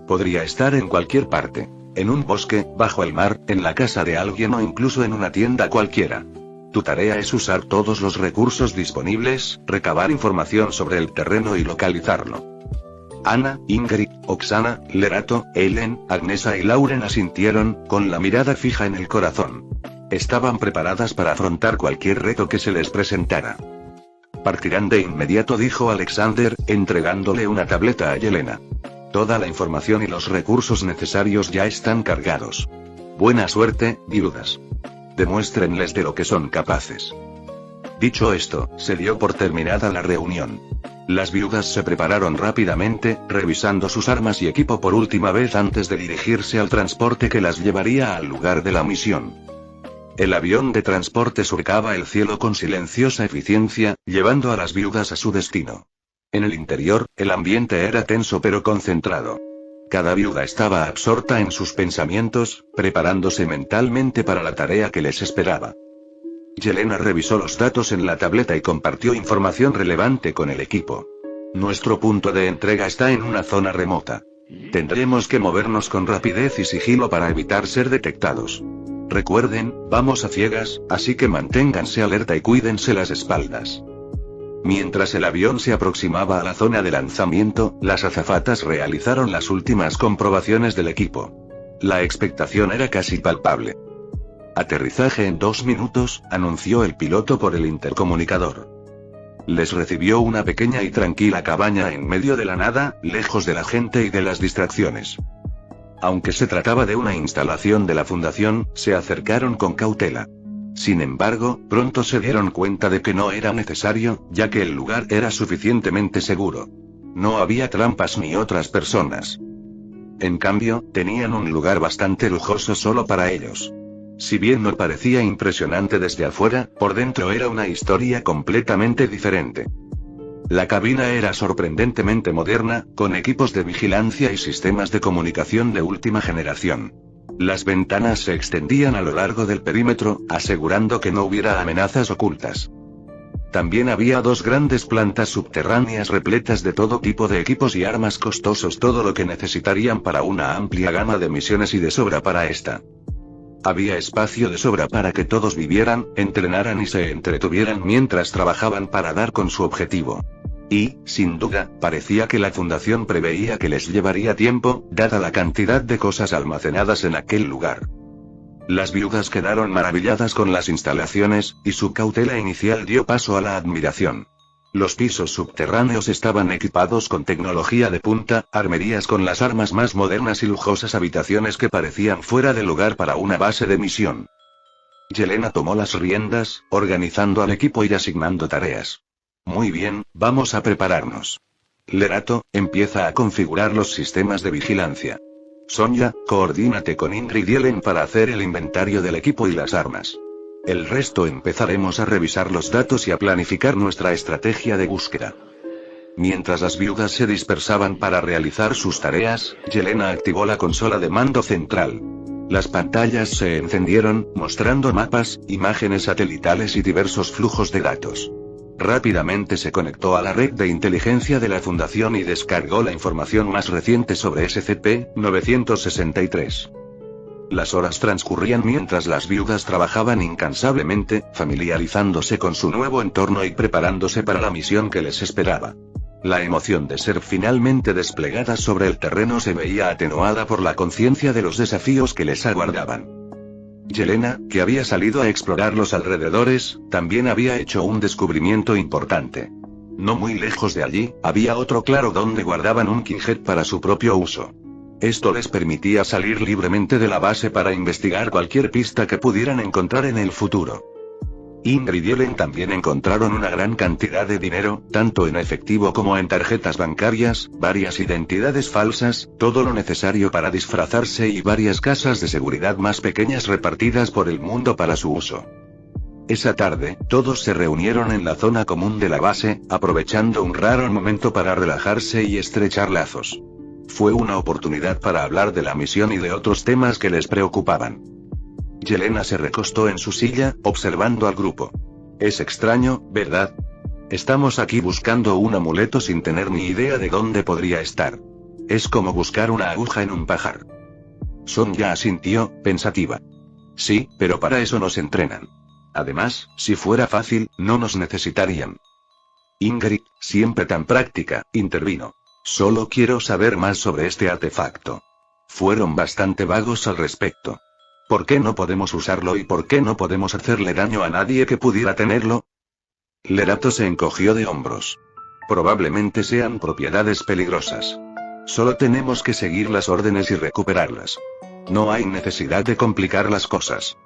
Podría estar en cualquier parte. En un bosque, bajo el mar, en la casa de alguien o incluso en una tienda cualquiera. Tu tarea es usar todos los recursos disponibles, recabar información sobre el terreno y localizarlo. Anna, Ingrid, Oksana, Lerato, Ellen, Agnesa y Lauren asintieron, con la mirada fija en el corazón. Estaban preparadas para afrontar cualquier reto que se les presentara. Partirán de inmediato, dijo Alexander, entregándole una tableta a Yelena. Toda la información y los recursos necesarios ya están cargados. Buena suerte, viudas. Demuéstrenles de lo que son capaces. Dicho esto, se dio por terminada la reunión. Las viudas se prepararon rápidamente, revisando sus armas y equipo por última vez antes de dirigirse al transporte que las llevaría al lugar de la misión. El avión de transporte surcaba el cielo con silenciosa eficiencia, llevando a las viudas a su destino. En el interior, el ambiente era tenso pero concentrado. Cada viuda estaba absorta en sus pensamientos, preparándose mentalmente para la tarea que les esperaba. Yelena revisó los datos en la tableta y compartió información relevante con el equipo. Nuestro punto de entrega está en una zona remota. Tendremos que movernos con rapidez y sigilo para evitar ser detectados. Recuerden, vamos a ciegas, así que manténganse alerta y cuídense las espaldas. Mientras el avión se aproximaba a la zona de lanzamiento, las azafatas realizaron las últimas comprobaciones del equipo. La expectación era casi palpable. Aterrizaje en 2 minutos, anunció el piloto por el intercomunicador. Les recibió una pequeña y tranquila cabaña en medio de la nada, lejos de la gente y de las distracciones. Aunque se trataba de una instalación de la fundación, se acercaron con cautela. Sin embargo, pronto se dieron cuenta de que no era necesario, ya que el lugar era suficientemente seguro. No había trampas ni otras personas. En cambio, tenían un lugar bastante lujoso solo para ellos. Si bien no parecía impresionante desde afuera, por dentro era una historia completamente diferente. La cabina era sorprendentemente moderna, con equipos de vigilancia y sistemas de comunicación de última generación. Las ventanas se extendían a lo largo del perímetro, asegurando que no hubiera amenazas ocultas. También había 2 grandes plantas subterráneas repletas de todo tipo de equipos y armas costosos, todo lo que necesitarían para una amplia gama de misiones y de sobra para esta. Había espacio de sobra para que todos vivieran, entrenaran y se entretuvieran mientras trabajaban para dar con su objetivo. Y, sin duda, parecía que la fundación preveía que les llevaría tiempo, dada la cantidad de cosas almacenadas en aquel lugar. Las viudas quedaron maravilladas con las instalaciones, y su cautela inicial dio paso a la admiración. Los pisos subterráneos estaban equipados con tecnología de punta, armerías con las armas más modernas y lujosas habitaciones que parecían fuera de lugar para una base de misión. Yelena tomó las riendas, organizando al equipo y asignando tareas. Muy bien, vamos a prepararnos. Lerato, empieza a configurar los sistemas de vigilancia. Sonja, coordínate con Ingrid y Ellen para hacer el inventario del equipo y las armas. El resto empezaremos a revisar los datos y a planificar nuestra estrategia de búsqueda. Mientras las viudas se dispersaban para realizar sus tareas, Yelena activó la consola de mando central. Las pantallas se encendieron, mostrando mapas, imágenes satelitales y diversos flujos de datos. Rápidamente se conectó a la red de inteligencia de la Fundación y descargó la información más reciente sobre SCP-963. Las horas transcurrían mientras las viudas trabajaban incansablemente, familiarizándose con su nuevo entorno y preparándose para la misión que les esperaba. La emoción de ser finalmente desplegadas sobre el terreno se veía atenuada por la conciencia de los desafíos que les aguardaban. Yelena, que había salido a explorar los alrededores, también había hecho un descubrimiento importante. No muy lejos de allí, había otro claro donde guardaban un Kinghead para su propio uso. Esto les permitía salir libremente de la base para investigar cualquier pista que pudieran encontrar en el futuro. Ingrid y Ellen también encontraron una gran cantidad de dinero, tanto en efectivo como en tarjetas bancarias, varias identidades falsas, todo lo necesario para disfrazarse y varias casas de seguridad más pequeñas repartidas por el mundo para su uso. Esa tarde, todos se reunieron en la zona común de la base, aprovechando un raro momento para relajarse y estrechar lazos. Fue una oportunidad para hablar de la misión y de otros temas que les preocupaban. Yelena se recostó en su silla, observando al grupo. Es extraño, ¿verdad? Estamos aquí buscando un amuleto sin tener ni idea de dónde podría estar. Es como buscar una aguja en un pajar. Sonja asintió, pensativa. Sí, pero para eso nos entrenan. Además, si fuera fácil, no nos necesitarían. Ingrid, siempre tan práctica, intervino. Solo quiero saber más sobre este artefacto. Fueron bastante vagos al respecto. ¿Por qué no podemos usarlo y por qué no podemos hacerle daño a nadie que pudiera tenerlo? Lerato se encogió de hombros. Probablemente sean propiedades peligrosas. Solo tenemos que seguir las órdenes y recuperarlas. No hay necesidad de complicar las cosas.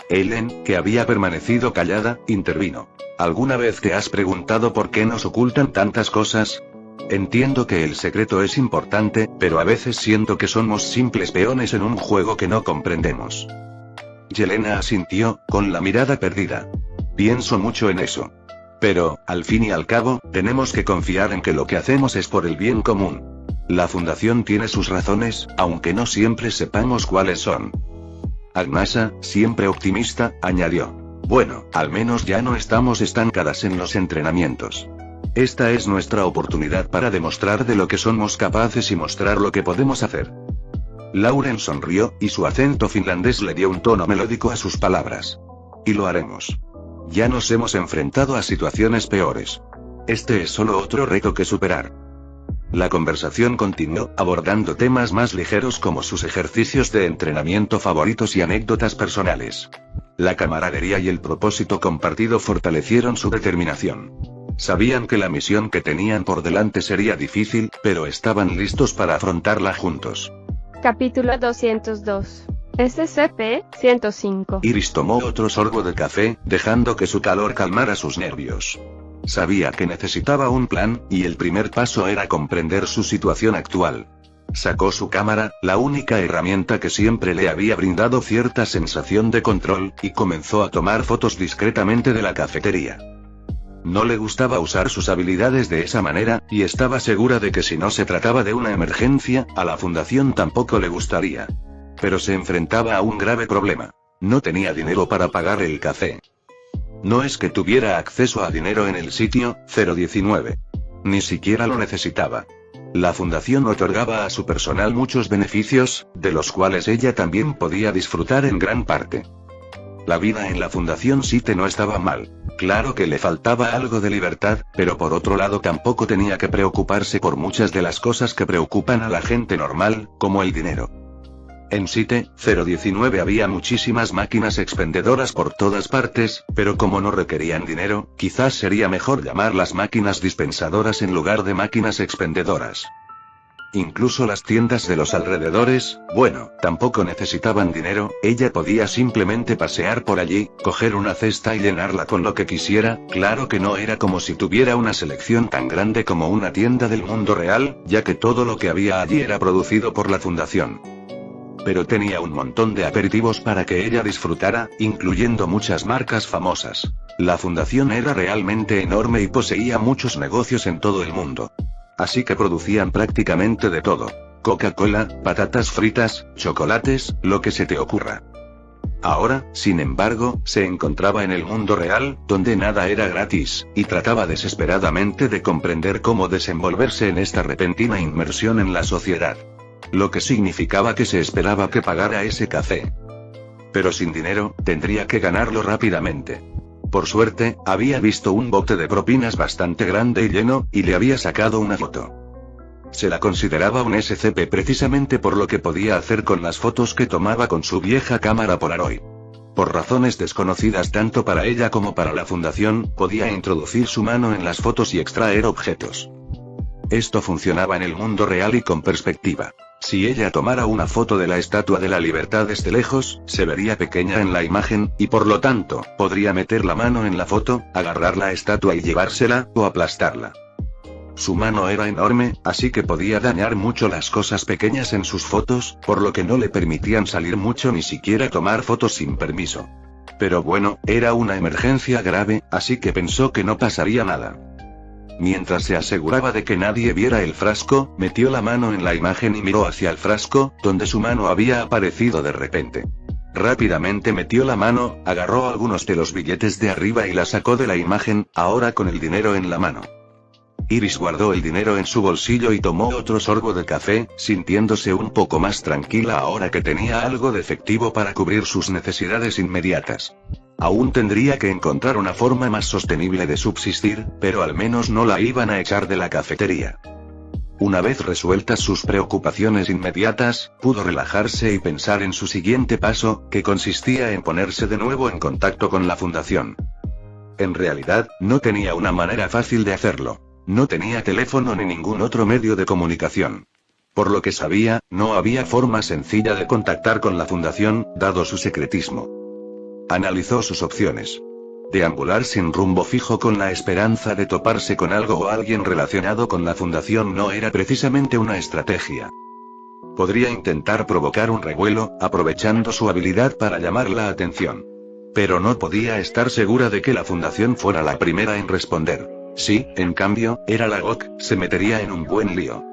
Ellen, que había permanecido callada, intervino. ¿Alguna vez te has preguntado por qué nos ocultan tantas cosas? Entiendo que el secreto es importante, pero a veces siento que somos simples peones en un juego que no comprendemos. Yelena asintió, con la mirada perdida. Pienso mucho en eso. Pero, al fin y al cabo, tenemos que confiar en que lo que hacemos es por el bien común. La Fundación tiene sus razones, aunque no siempre sepamos cuáles son. Agnasa, siempre optimista, añadió. Bueno, al menos ya no estamos estancadas en los entrenamientos. Esta es nuestra oportunidad para demostrar de lo que somos capaces y mostrar lo que podemos hacer. Lauren sonrió, y su acento finlandés le dio un tono melódico a sus palabras. Y lo haremos. Ya nos hemos enfrentado a situaciones peores. Este es solo otro reto que superar. La conversación continuó, abordando temas más ligeros como sus ejercicios de entrenamiento favoritos y anécdotas personales. La camaradería y el propósito compartido fortalecieron su determinación. Sabían que la misión que tenían por delante sería difícil, pero estaban listos para afrontarla juntos. Capítulo 202. SCP-105. Iris tomó otro sorbo de café, dejando que su calor calmara sus nervios. Sabía que necesitaba un plan, y el primer paso era comprender su situación actual. Sacó su cámara, la única herramienta que siempre le había brindado cierta sensación de control, y comenzó a tomar fotos discretamente de la cafetería. No le gustaba usar sus habilidades de esa manera, y estaba segura de que si no se trataba de una emergencia, a la fundación tampoco le gustaría. Pero se enfrentaba a un grave problema. No tenía dinero para pagar el café. No es que tuviera acceso a dinero en el sitio 019. Ni siquiera lo necesitaba. La fundación otorgaba a su personal muchos beneficios, de los cuales ella también podía disfrutar en gran parte. La vida en la fundación Site no estaba mal. Claro que le faltaba algo de libertad, pero por otro lado tampoco tenía que preocuparse por muchas de las cosas que preocupan a la gente normal, como el dinero. En Site 019 había muchísimas máquinas expendedoras por todas partes, pero como no requerían dinero, quizás sería mejor llamarlas máquinas dispensadoras en lugar de máquinas expendedoras. Incluso las tiendas de los alrededores, bueno, tampoco necesitaban dinero, ella podía simplemente pasear por allí, coger una cesta y llenarla con lo que quisiera. Claro que no era como si tuviera una selección tan grande como una tienda del mundo real, ya que todo lo que había allí era producido por la fundación. Pero tenía un montón de aperitivos para que ella disfrutara, incluyendo muchas marcas famosas. La fundación era realmente enorme y poseía muchos negocios en todo el mundo. Así que producían prácticamente de todo. Coca-Cola, patatas fritas, chocolates, lo que se te ocurra. Ahora, sin embargo, se encontraba en el mundo real, donde nada era gratis, y trataba desesperadamente de comprender cómo desenvolverse en esta repentina inmersión en la sociedad. Lo que significaba que se esperaba que pagara ese café. Pero sin dinero, tendría que ganarlo rápidamente. Por suerte, había visto un bote de propinas bastante grande y lleno, y le había sacado una foto. Se la consideraba un SCP precisamente por lo que podía hacer con las fotos que tomaba con su vieja cámara Polaroid. Por razones desconocidas tanto para ella como para la fundación, podía introducir su mano en las fotos y extraer objetos. Esto funcionaba en el mundo real y con perspectiva. Si ella tomara una foto de la Estatua de la Libertad desde lejos, se vería pequeña en la imagen, y por lo tanto, podría meter la mano en la foto, agarrar la estatua y llevársela, o aplastarla. Su mano era enorme, así que podía dañar mucho las cosas pequeñas en sus fotos, por lo que no le permitían salir mucho ni siquiera tomar fotos sin permiso. Pero bueno, era una emergencia grave, así que pensó que no pasaría nada. Mientras se aseguraba de que nadie viera el frasco, metió la mano en la imagen y miró hacia el frasco, donde su mano había aparecido de repente. Rápidamente metió la mano, agarró algunos de los billetes de arriba y la sacó de la imagen, ahora con el dinero en la mano. Iris guardó el dinero en su bolsillo y tomó otro sorbo de café, sintiéndose un poco más tranquila ahora que tenía algo de efectivo para cubrir sus necesidades inmediatas. Aún tendría que encontrar una forma más sostenible de subsistir, pero al menos no la iban a echar de la cafetería. Una vez resueltas sus preocupaciones inmediatas, pudo relajarse y pensar en su siguiente paso, que consistía en ponerse de nuevo en contacto con la fundación. En realidad, no tenía una manera fácil de hacerlo. No tenía teléfono ni ningún otro medio de comunicación. Por lo que sabía, no había forma sencilla de contactar con la fundación, dado su secretismo. Analizó sus opciones. Deambular sin rumbo fijo con la esperanza de toparse con algo o alguien relacionado con la fundación no era precisamente una estrategia. Podría intentar provocar un revuelo, aprovechando su habilidad para llamar la atención. Pero no podía estar segura de que la fundación fuera la primera en responder. Si, en cambio, era la GOC, se metería en un buen lío.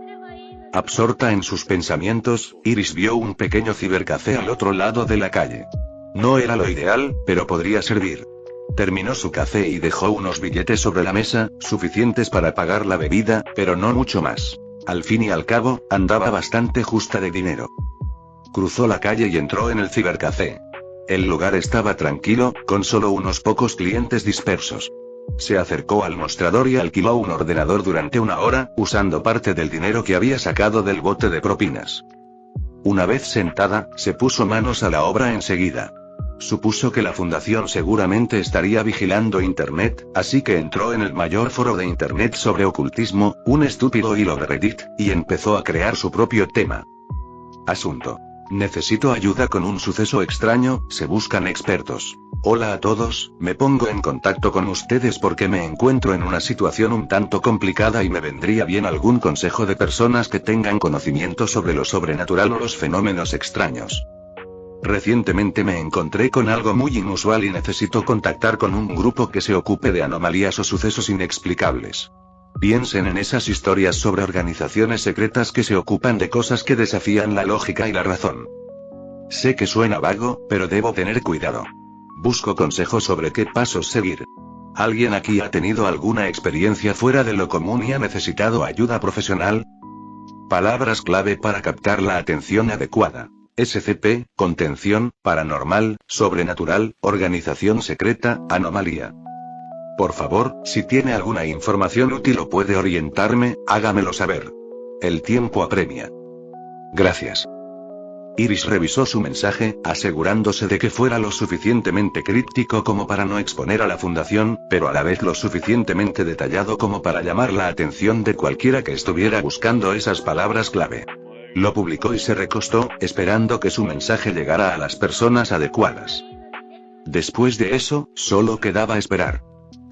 Absorta en sus pensamientos, Iris vio un pequeño cibercafé al otro lado de la calle. No era lo ideal, pero podría servir. Terminó su café y dejó unos billetes sobre la mesa, suficientes para pagar la bebida, pero no mucho más. Al fin y al cabo, andaba bastante justa de dinero. Cruzó la calle y entró en el cibercafé. El lugar estaba tranquilo, con solo unos pocos clientes dispersos. Se acercó al mostrador y alquiló un ordenador durante una hora, usando parte del dinero que había sacado del bote de propinas. Una vez sentada, se puso manos a la obra enseguida. Supuso que la fundación seguramente estaría vigilando Internet, así que entró en el mayor foro de Internet sobre ocultismo, un estúpido hilo de Reddit, y empezó a crear su propio tema. Asunto. Necesito ayuda con un suceso extraño, se buscan expertos. Hola a todos, me pongo en contacto con ustedes porque me encuentro en una situación un tanto complicada y me vendría bien algún consejo de personas que tengan conocimiento sobre lo sobrenatural o los fenómenos extraños. Recientemente me encontré con algo muy inusual y necesito contactar con un grupo que se ocupe de anomalías o sucesos inexplicables. Piensen en esas historias sobre organizaciones secretas que se ocupan de cosas que desafían la lógica y la razón. Sé que suena vago, pero debo tener cuidado. Busco consejos sobre qué pasos seguir. ¿Alguien aquí ha tenido alguna experiencia fuera de lo común y ha necesitado ayuda profesional? Palabras clave para captar la atención adecuada. SCP, contención, paranormal, sobrenatural, organización secreta, anomalía. Por favor, si tiene alguna información útil o puede orientarme, hágamelo saber. El tiempo apremia. Gracias. Iris revisó su mensaje, asegurándose de que fuera lo suficientemente críptico como para no exponer a la fundación, pero a la vez lo suficientemente detallado como para llamar la atención de cualquiera que estuviera buscando esas palabras clave. Lo publicó y se recostó, esperando que su mensaje llegara a las personas adecuadas. Después de eso, solo quedaba esperar.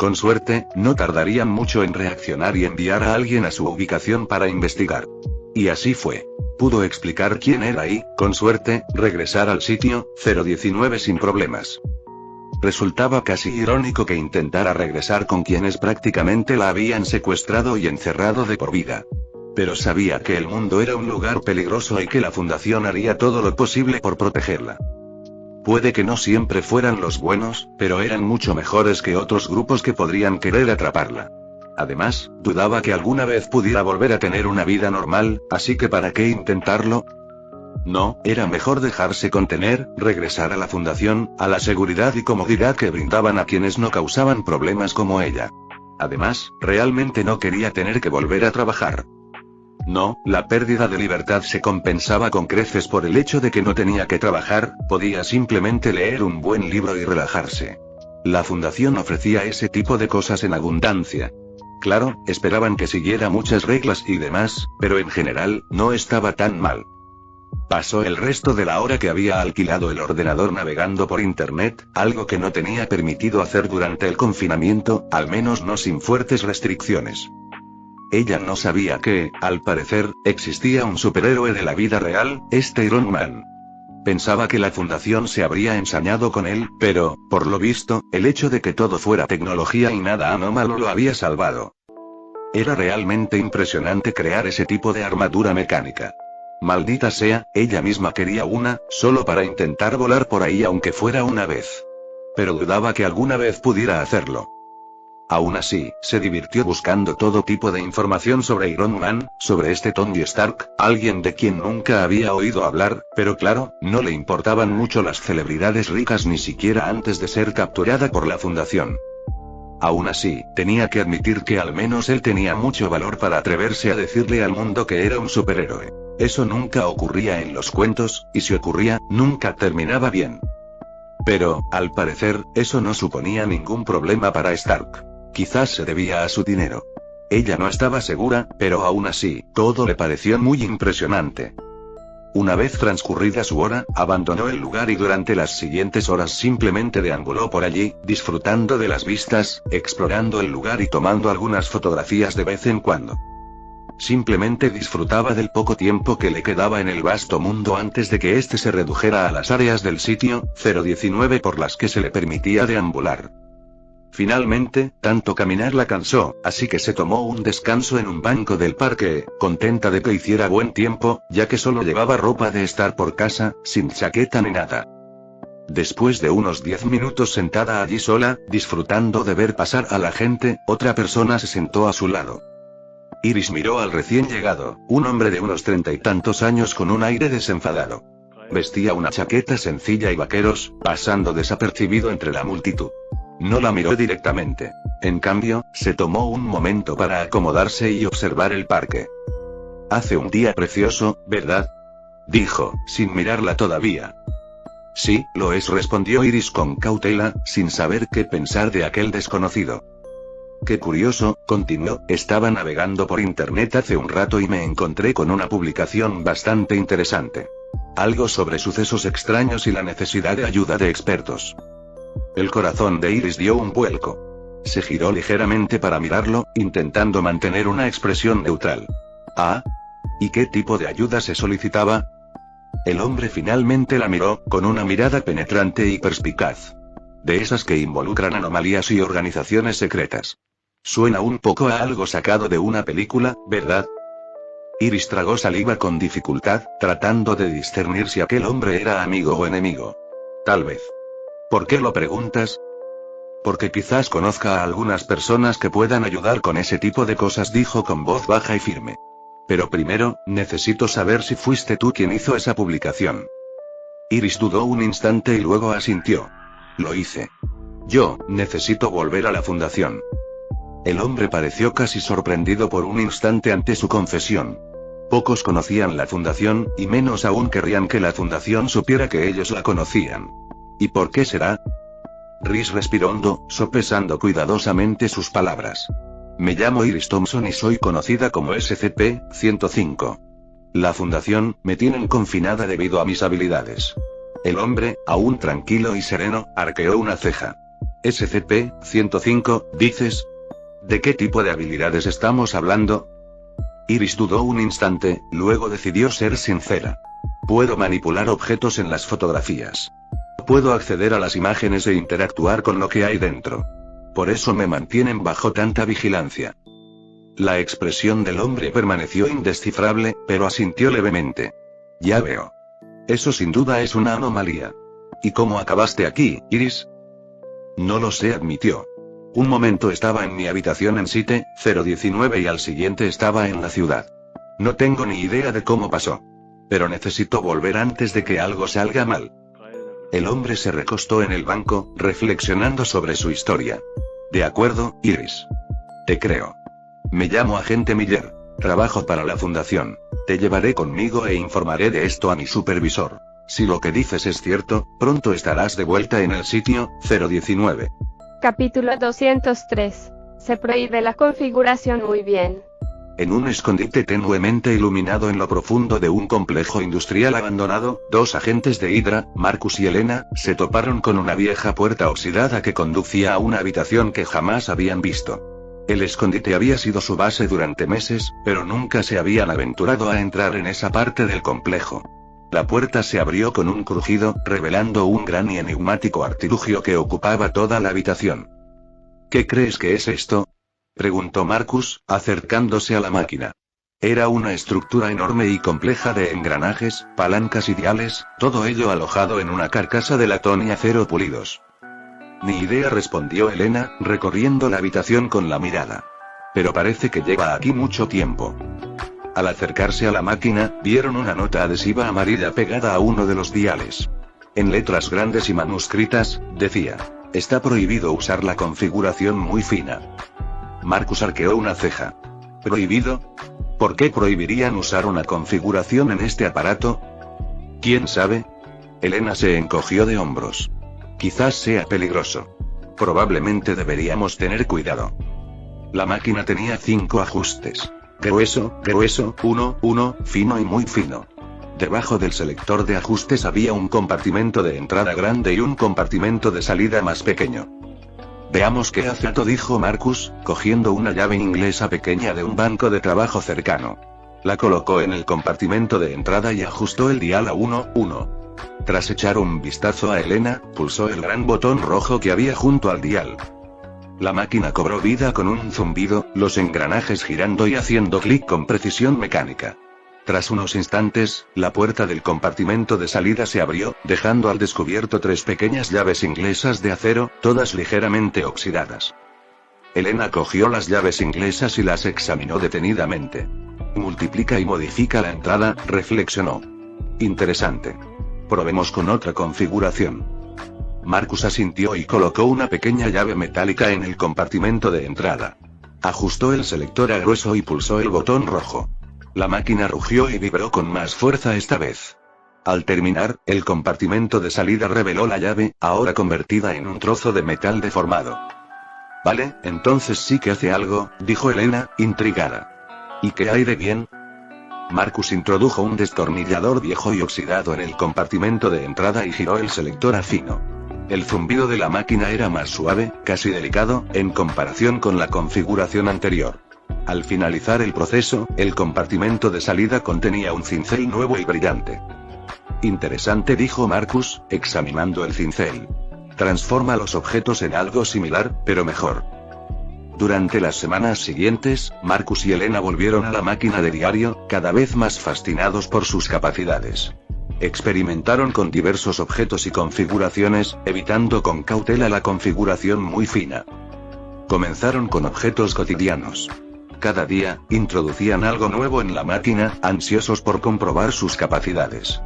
Con suerte, no tardarían mucho en reaccionar y enviar a alguien a su ubicación para investigar. Y así fue. Pudo explicar quién era y, con suerte, regresar al sitio 019 sin problemas. Resultaba casi irónico que intentara regresar con quienes prácticamente la habían secuestrado y encerrado de por vida. Pero sabía que el mundo era un lugar peligroso y que la fundación haría todo lo posible por protegerla. Puede que no siempre fueran los buenos, pero eran mucho mejores que otros grupos que podrían querer atraparla. Además, dudaba que alguna vez pudiera volver a tener una vida normal, así que ¿para qué intentarlo? No, era mejor dejarse contener, regresar a la fundación, a la seguridad y comodidad que brindaban a quienes no causaban problemas como ella. Además, realmente no quería tener que volver a trabajar. No, la pérdida de libertad se compensaba con creces por el hecho de que no tenía que trabajar, podía simplemente leer un buen libro y relajarse. La fundación ofrecía ese tipo de cosas en abundancia. Claro, esperaban que siguiera muchas reglas y demás, pero en general, no estaba tan mal. Pasó el resto de la hora que había alquilado el ordenador navegando por internet, algo que no tenía permitido hacer durante el confinamiento, al menos no sin fuertes restricciones. Ella no sabía que, al parecer, existía un superhéroe de la vida real, Iron Man. Pensaba que la fundación se habría ensañado con él, pero, por lo visto, el hecho de que todo fuera tecnología y nada anómalo lo había salvado. Era realmente impresionante crear ese tipo de armadura mecánica. Maldita sea, ella misma quería una, solo para intentar volar por ahí aunque fuera una vez. Pero dudaba que alguna vez pudiera hacerlo. Aún así, se divirtió buscando todo tipo de información sobre Iron Man, sobre este Tony Stark, alguien de quien nunca había oído hablar, pero claro, no le importaban mucho las celebridades ricas ni siquiera antes de ser capturada por la fundación. Aún así, tenía que admitir que al menos él tenía mucho valor para atreverse a decirle al mundo que era un superhéroe. Eso nunca ocurría en los cuentos, y si ocurría, nunca terminaba bien. Pero, al parecer, eso no suponía ningún problema para Stark. Quizás se debía a su dinero. Ella no estaba segura, pero aún así, todo le pareció muy impresionante. Una vez transcurrida su hora, abandonó el lugar y durante las siguientes horas simplemente deambuló por allí, disfrutando de las vistas, explorando el lugar y tomando algunas fotografías de vez en cuando. Simplemente disfrutaba del poco tiempo que le quedaba en el vasto mundo antes de que éste se redujera a las áreas del sitio 019 por las que se le permitía deambular. Finalmente, tanto caminar la cansó, así que se tomó un descanso en un banco del parque, contenta de que hiciera buen tiempo, ya que solo llevaba ropa de estar por casa, sin chaqueta ni nada. Después de unos 10 minutos sentada allí sola, disfrutando de ver pasar a la gente, otra persona se sentó a su lado. Iris miró al recién llegado, un hombre de unos 30 y tantos años con un aire desenfadado. Vestía una chaqueta sencilla y vaqueros, pasando desapercibido entre la multitud. No la miró directamente. En cambio, se tomó un momento para acomodarse y observar el parque. Hace un día precioso, ¿verdad? Dijo, sin mirarla todavía. Sí, lo es, respondió Iris con cautela, sin saber qué pensar de aquel desconocido. Qué curioso, continuó, estaba navegando por internet hace un rato y me encontré con una publicación bastante interesante. Algo sobre sucesos extraños y la necesidad de ayuda de expertos. El corazón de Iris dio un vuelco. Se giró ligeramente para mirarlo, intentando mantener una expresión neutral. ¿Ah? ¿Y qué tipo de ayuda se solicitaba? El hombre finalmente la miró, con una mirada penetrante y perspicaz. De esas que involucran anomalías y organizaciones secretas. Suena un poco a algo sacado de una película, ¿verdad? Iris tragó saliva con dificultad, tratando de discernir si aquel hombre era amigo o enemigo. Tal vez. ¿Por qué lo preguntas? Porque quizás conozca a algunas personas que puedan ayudar con ese tipo de cosas, dijo con voz baja y firme. Pero primero, necesito saber si fuiste tú quien hizo esa publicación. Iris dudó un instante y luego asintió. Lo hice. Yo, necesito volver a la fundación. El hombre pareció casi sorprendido por un instante ante su confesión. Pocos conocían la fundación, y menos aún querrían que la fundación supiera que ellos la conocían. ¿Y por qué será? Rhys respiró hondo, sopesando cuidadosamente sus palabras. Me llamo Iris Thompson y soy conocida como SCP-105. La fundación, me tienen confinada debido a mis habilidades. El hombre, aún tranquilo y sereno, arqueó una ceja. SCP-105, dices. ¿De qué tipo de habilidades estamos hablando? Iris dudó un instante, luego decidió ser sincera. Puedo manipular objetos en las fotografías. Puedo acceder a las imágenes e interactuar con lo que hay dentro. Por eso me mantienen bajo tanta vigilancia. La expresión del hombre permaneció indescifrable, pero asintió levemente. Ya veo. Eso sin duda es una anomalía. ¿Y cómo acabaste aquí, Iris? No lo sé, admitió. Un momento estaba en mi habitación en Site 019 y al siguiente estaba en la ciudad. No tengo ni idea de cómo pasó. Pero necesito volver antes de que algo salga mal. El hombre se recostó en el banco, reflexionando sobre su historia. De acuerdo, Iris. Te creo. Me llamo Agente Miller. Trabajo para la fundación. Te llevaré conmigo e informaré de esto a mi supervisor. Si lo que dices es cierto, pronto estarás de vuelta en el sitio 019. Capítulo 203. Se prohíbe la configuración. Muy bien. En un escondite tenuemente iluminado en lo profundo de un complejo industrial abandonado, dos agentes de Hydra, Marcus y Elena, se toparon con una vieja puerta oxidada que conducía a una habitación que jamás habían visto. El escondite había sido su base durante meses, pero nunca se habían aventurado a entrar en esa parte del complejo. La puerta se abrió con un crujido, revelando un gran y enigmático artilugio que ocupaba toda la habitación. ¿Qué crees que es esto?, preguntó Marcus, acercándose a la máquina. Era una estructura enorme y compleja de engranajes, palancas y diales, todo ello alojado en una carcasa de latón y acero pulidos. Ni idea, respondió Elena, recorriendo la habitación con la mirada. Pero parece que lleva aquí mucho tiempo. Al acercarse a la máquina, vieron una nota adhesiva amarilla pegada a uno de los diales. En letras grandes y manuscritas, decía: está prohibido usar la configuración muy fina. Marcus arqueó una ceja. ¿Prohibido? ¿Por qué prohibirían usar una configuración en este aparato? ¿Quién sabe? Elena se encogió de hombros. Quizás sea peligroso. Probablemente deberíamos tener cuidado. La máquina tenía 5 ajustes. Grueso, 1, fino y muy fino. Debajo del selector de ajustes había un compartimento de entrada grande y un compartimento de salida más pequeño. Veamos qué hace, dijo Marcus, cogiendo una llave inglesa pequeña de un banco de trabajo cercano. La colocó en el compartimento de entrada y ajustó el dial a 1. Tras echar un vistazo a Elena, pulsó el gran botón rojo que había junto al dial. La máquina cobró vida con un zumbido, los engranajes girando y haciendo clic con precisión mecánica. Tras unos instantes, la puerta del compartimento de salida se abrió, dejando al descubierto 3 pequeñas llaves inglesas de acero, todas ligeramente oxidadas. Elena cogió las llaves inglesas y las examinó detenidamente. Multiplica y modifica la entrada, reflexionó. Interesante. Probemos con otra configuración. Marcus asintió y colocó una pequeña llave metálica en el compartimento de entrada. Ajustó el selector a grueso y pulsó el botón rojo. La máquina rugió y vibró con más fuerza esta vez. Al terminar, el compartimento de salida reveló la llave, ahora convertida en un trozo de metal deformado. Vale, entonces sí que hace algo, dijo Elena, intrigada. ¿Y qué hay de bien? Marcus introdujo un destornillador viejo y oxidado en el compartimento de entrada y giró el selector a fino. El zumbido de la máquina era más suave, casi delicado, en comparación con la configuración anterior. Al finalizar el proceso, el compartimento de salida contenía un cincel nuevo y brillante. Interesante, dijo Marcus, examinando el cincel. Transforma los objetos en algo similar, pero mejor. Durante las semanas siguientes, Marcus y Elena volvieron a la máquina de diario, cada vez más fascinados por sus capacidades. Experimentaron con diversos objetos y configuraciones, evitando con cautela la configuración muy fina. Comenzaron con objetos cotidianos. Cada día, introducían algo nuevo en la máquina, ansiosos por comprobar sus capacidades.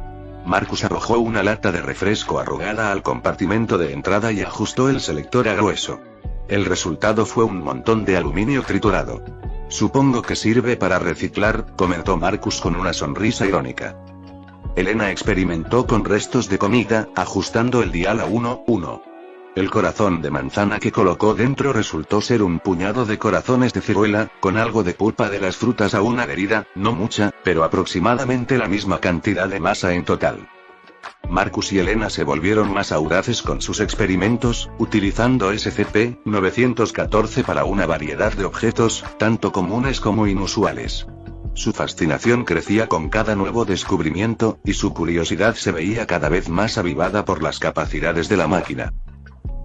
Marcus arrojó una lata de refresco arrugada al compartimento de entrada y ajustó el selector a grueso. El resultado fue un montón de aluminio triturado. Supongo que sirve para reciclar, comentó Marcus con una sonrisa irónica. Elena experimentó con restos de comida, ajustando el dial a 1:1. El corazón de manzana que colocó dentro resultó ser un puñado de corazones de ciruela, con algo de pulpa de las frutas aún adherida, no mucha, pero aproximadamente la misma cantidad de masa en total. Marcus y Elena se volvieron más audaces con sus experimentos, utilizando SCP-914 para una variedad de objetos, tanto comunes como inusuales. Su fascinación crecía con cada nuevo descubrimiento, y su curiosidad se veía cada vez más avivada por las capacidades de la máquina.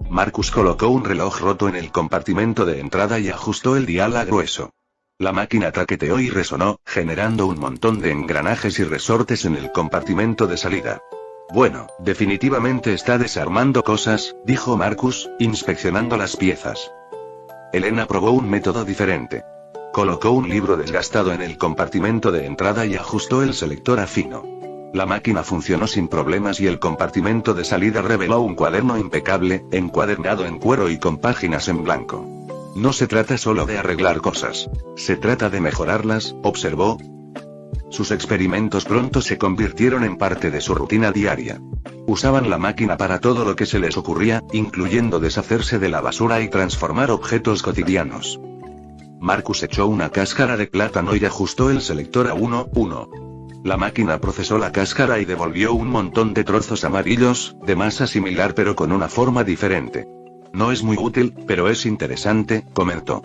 Marcus colocó un reloj roto en el compartimento de entrada y ajustó el dial a grueso. La máquina traqueteó y resonó, generando un montón de engranajes y resortes en el compartimento de salida. Bueno, definitivamente está desarmando cosas, dijo Marcus, inspeccionando las piezas. Elena probó un método diferente. Colocó un libro desgastado en el compartimento de entrada y ajustó el selector a fino. La máquina funcionó sin problemas y el compartimento de salida reveló un cuaderno impecable, encuadernado en cuero y con páginas en blanco. No se trata solo de arreglar cosas. Se trata de mejorarlas, observó. Sus experimentos pronto se convirtieron en parte de su rutina diaria. Usaban la máquina para todo lo que se les ocurría, incluyendo deshacerse de la basura y transformar objetos cotidianos. Marcus echó una cáscara de plátano y ajustó el selector a 1:1. La máquina procesó la cáscara y devolvió un montón de trozos amarillos, de masa similar pero con una forma diferente. No es muy útil, pero es interesante, comentó.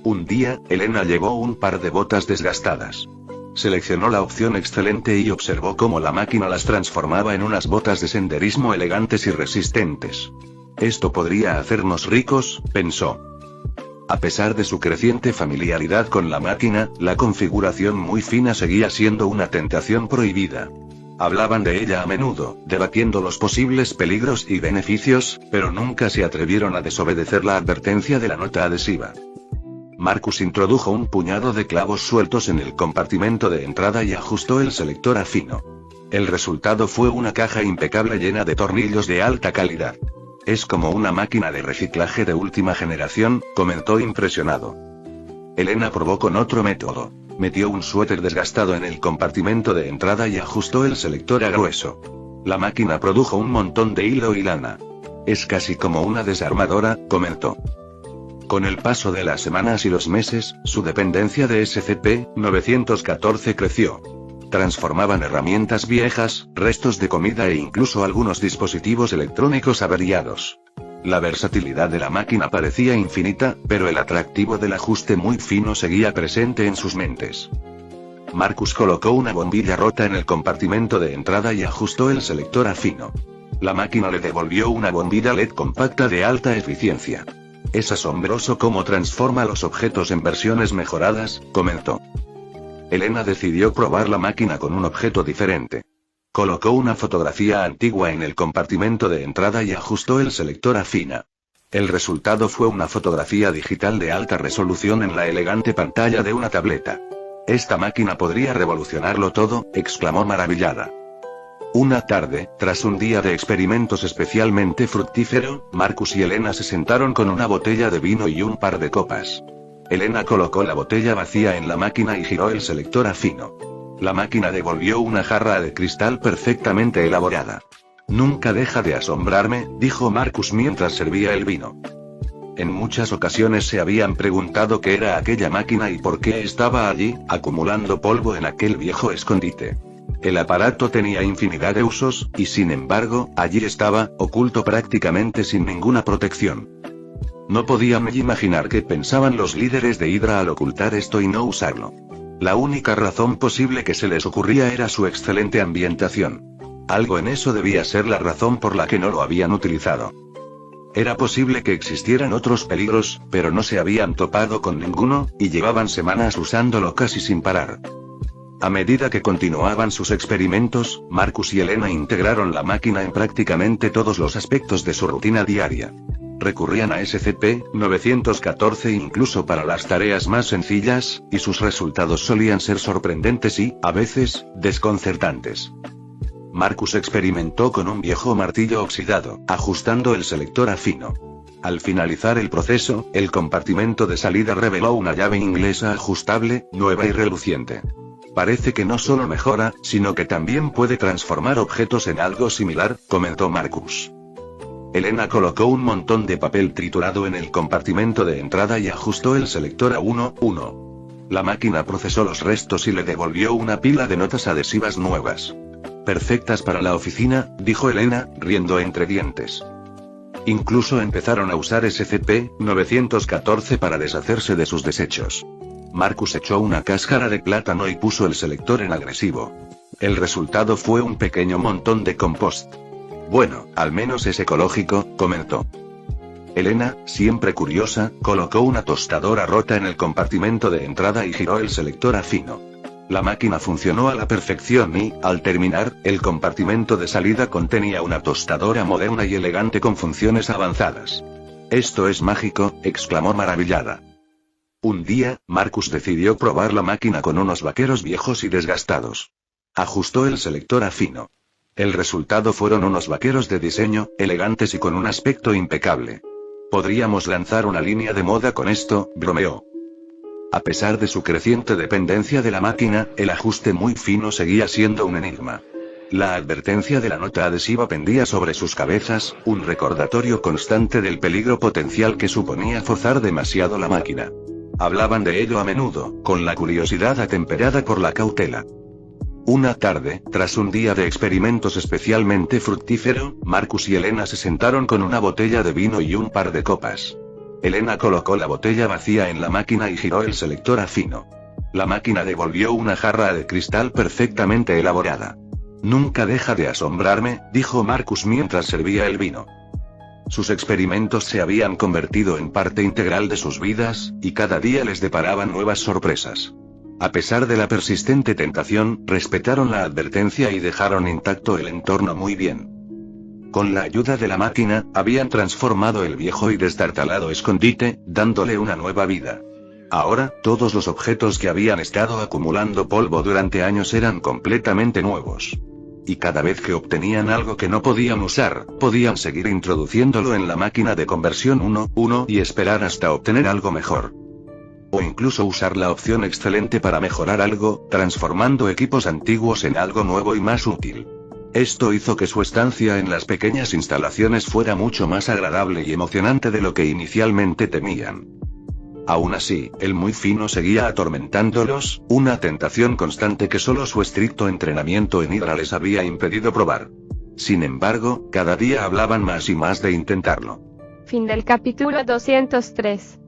Un día, Elena llevó un par de botas desgastadas. Seleccionó la opción excelente y observó cómo la máquina las transformaba en unas botas de senderismo elegantes y resistentes. Esto podría hacernos ricos, pensó. A pesar de su creciente familiaridad con la máquina, la configuración muy fina seguía siendo una tentación prohibida. Hablaban de ella a menudo, debatiendo los posibles peligros y beneficios, pero nunca se atrevieron a desobedecer la advertencia de la nota adhesiva. Marcus introdujo un puñado de clavos sueltos en el compartimento de entrada y ajustó el selector a fino. El resultado fue una caja impecable llena de tornillos de alta calidad. Es como una máquina de reciclaje de última generación, comentó impresionado. Elena probó con otro método. Metió un suéter desgastado en el compartimento de entrada y ajustó el selector a grueso. La máquina produjo un montón de hilo y lana. Es casi como una desarmadora, comentó. Con el paso de las semanas y los meses, su dependencia de SCP-914 creció. Transformaban herramientas viejas, restos de comida e incluso algunos dispositivos electrónicos averiados. La versatilidad de la máquina parecía infinita, pero el atractivo del ajuste muy fino seguía presente en sus mentes. Marcus colocó una bombilla rota en el compartimento de entrada y ajustó el selector a fino. La máquina le devolvió una bombilla LED compacta de alta eficiencia. Es asombroso cómo transforma los objetos en versiones mejoradas, comentó. Elena decidió probar la máquina con un objeto diferente. Colocó una fotografía antigua en el compartimento de entrada y ajustó el selector a fina. El resultado fue una fotografía digital de alta resolución en la elegante pantalla de una tableta. Esta máquina podría revolucionarlo todo, exclamó maravillada. Una tarde, tras un día de experimentos especialmente fructífero, Marcus y Elena se sentaron con una botella de vino y un par de copas. Elena colocó la botella vacía en la máquina y giró el selector a fino. La máquina devolvió una jarra de cristal perfectamente elaborada. Nunca deja de asombrarme, dijo Marcus mientras servía el vino. En muchas ocasiones se habían preguntado qué era aquella máquina y por qué estaba allí, acumulando polvo en aquel viejo escondite. El aparato tenía infinidad de usos, y sin embargo, allí estaba, oculto prácticamente sin ninguna protección. No podían imaginar qué pensaban los líderes de Hydra al ocultar esto y no usarlo. La única razón posible que se les ocurría era su excelente ambientación. Algo en eso debía ser la razón por la que no lo habían utilizado. Era posible que existieran otros peligros, pero no se habían topado con ninguno, y llevaban semanas usándolo casi sin parar. A medida que continuaban sus experimentos, Marcus y Elena integraron la máquina en prácticamente todos los aspectos de su rutina diaria. Recurrían a SCP-914 incluso para las tareas más sencillas, y sus resultados solían ser sorprendentes y, a veces, desconcertantes. Marcus experimentó con un viejo martillo oxidado, ajustando el selector a fino. Al finalizar el proceso, el compartimento de salida reveló una llave inglesa ajustable, nueva y reluciente. Parece que no solo mejora, sino que también puede transformar objetos en algo similar, comentó Marcus. Elena colocó un montón de papel triturado en el compartimento de entrada y ajustó el selector a 1-1. La máquina procesó los restos y le devolvió una pila de notas adhesivas nuevas. Perfectas para la oficina, dijo Elena, riendo entre dientes. Incluso empezaron a usar SCP-914 para deshacerse de sus desechos. Marcus echó una cáscara de plátano y puso el selector en agresivo. El resultado fue un pequeño montón de compost. Bueno, al menos es ecológico, comentó. Elena, siempre curiosa, colocó una tostadora rota en el compartimento de entrada y giró el selector a fino. La máquina funcionó a la perfección y, al terminar, el compartimento de salida contenía una tostadora moderna y elegante con funciones avanzadas. «Esto es mágico», exclamó maravillada. Un día, Marcus decidió probar la máquina con unos vaqueros viejos y desgastados. Ajustó el selector a fino. El resultado fueron unos vaqueros de diseño, elegantes y con un aspecto impecable. «Podríamos lanzar una línea de moda con esto», bromeó. A pesar de su creciente dependencia de la máquina, el ajuste muy fino seguía siendo un enigma. La advertencia de la nota adhesiva pendía sobre sus cabezas, un recordatorio constante del peligro potencial que suponía forzar demasiado la máquina. Hablaban de ello a menudo, con la curiosidad atemperada por la cautela. Una tarde, tras un día de experimentos especialmente fructífero, Marcus y Elena se sentaron con una botella de vino y un par de copas. Elena colocó la botella vacía en la máquina y giró el selector a fino. La máquina devolvió una jarra de cristal perfectamente elaborada. «Nunca deja de asombrarme», dijo Marcus mientras servía el vino. Sus experimentos se habían convertido en parte integral de sus vidas, y cada día les deparaban nuevas sorpresas. A pesar de la persistente tentación, respetaron la advertencia y dejaron intacto el entorno muy bien. Con la ayuda de la máquina, habían transformado el viejo y destartalado escondite, dándole una nueva vida. Ahora, todos los objetos que habían estado acumulando polvo durante años eran completamente nuevos. Y cada vez que obtenían algo que no podían usar, podían seguir introduciéndolo en la máquina de conversión 1-1 y esperar hasta obtener algo mejor. O incluso usar la opción excelente para mejorar algo, transformando equipos antiguos en algo nuevo y más útil. Esto hizo que su estancia en las pequeñas instalaciones fuera mucho más agradable y emocionante de lo que inicialmente temían. Aún así, el muy fino seguía atormentándolos, una tentación constante que solo su estricto entrenamiento en Hydra les había impedido probar. Sin embargo, cada día hablaban más y más de intentarlo. Fin del capítulo 203.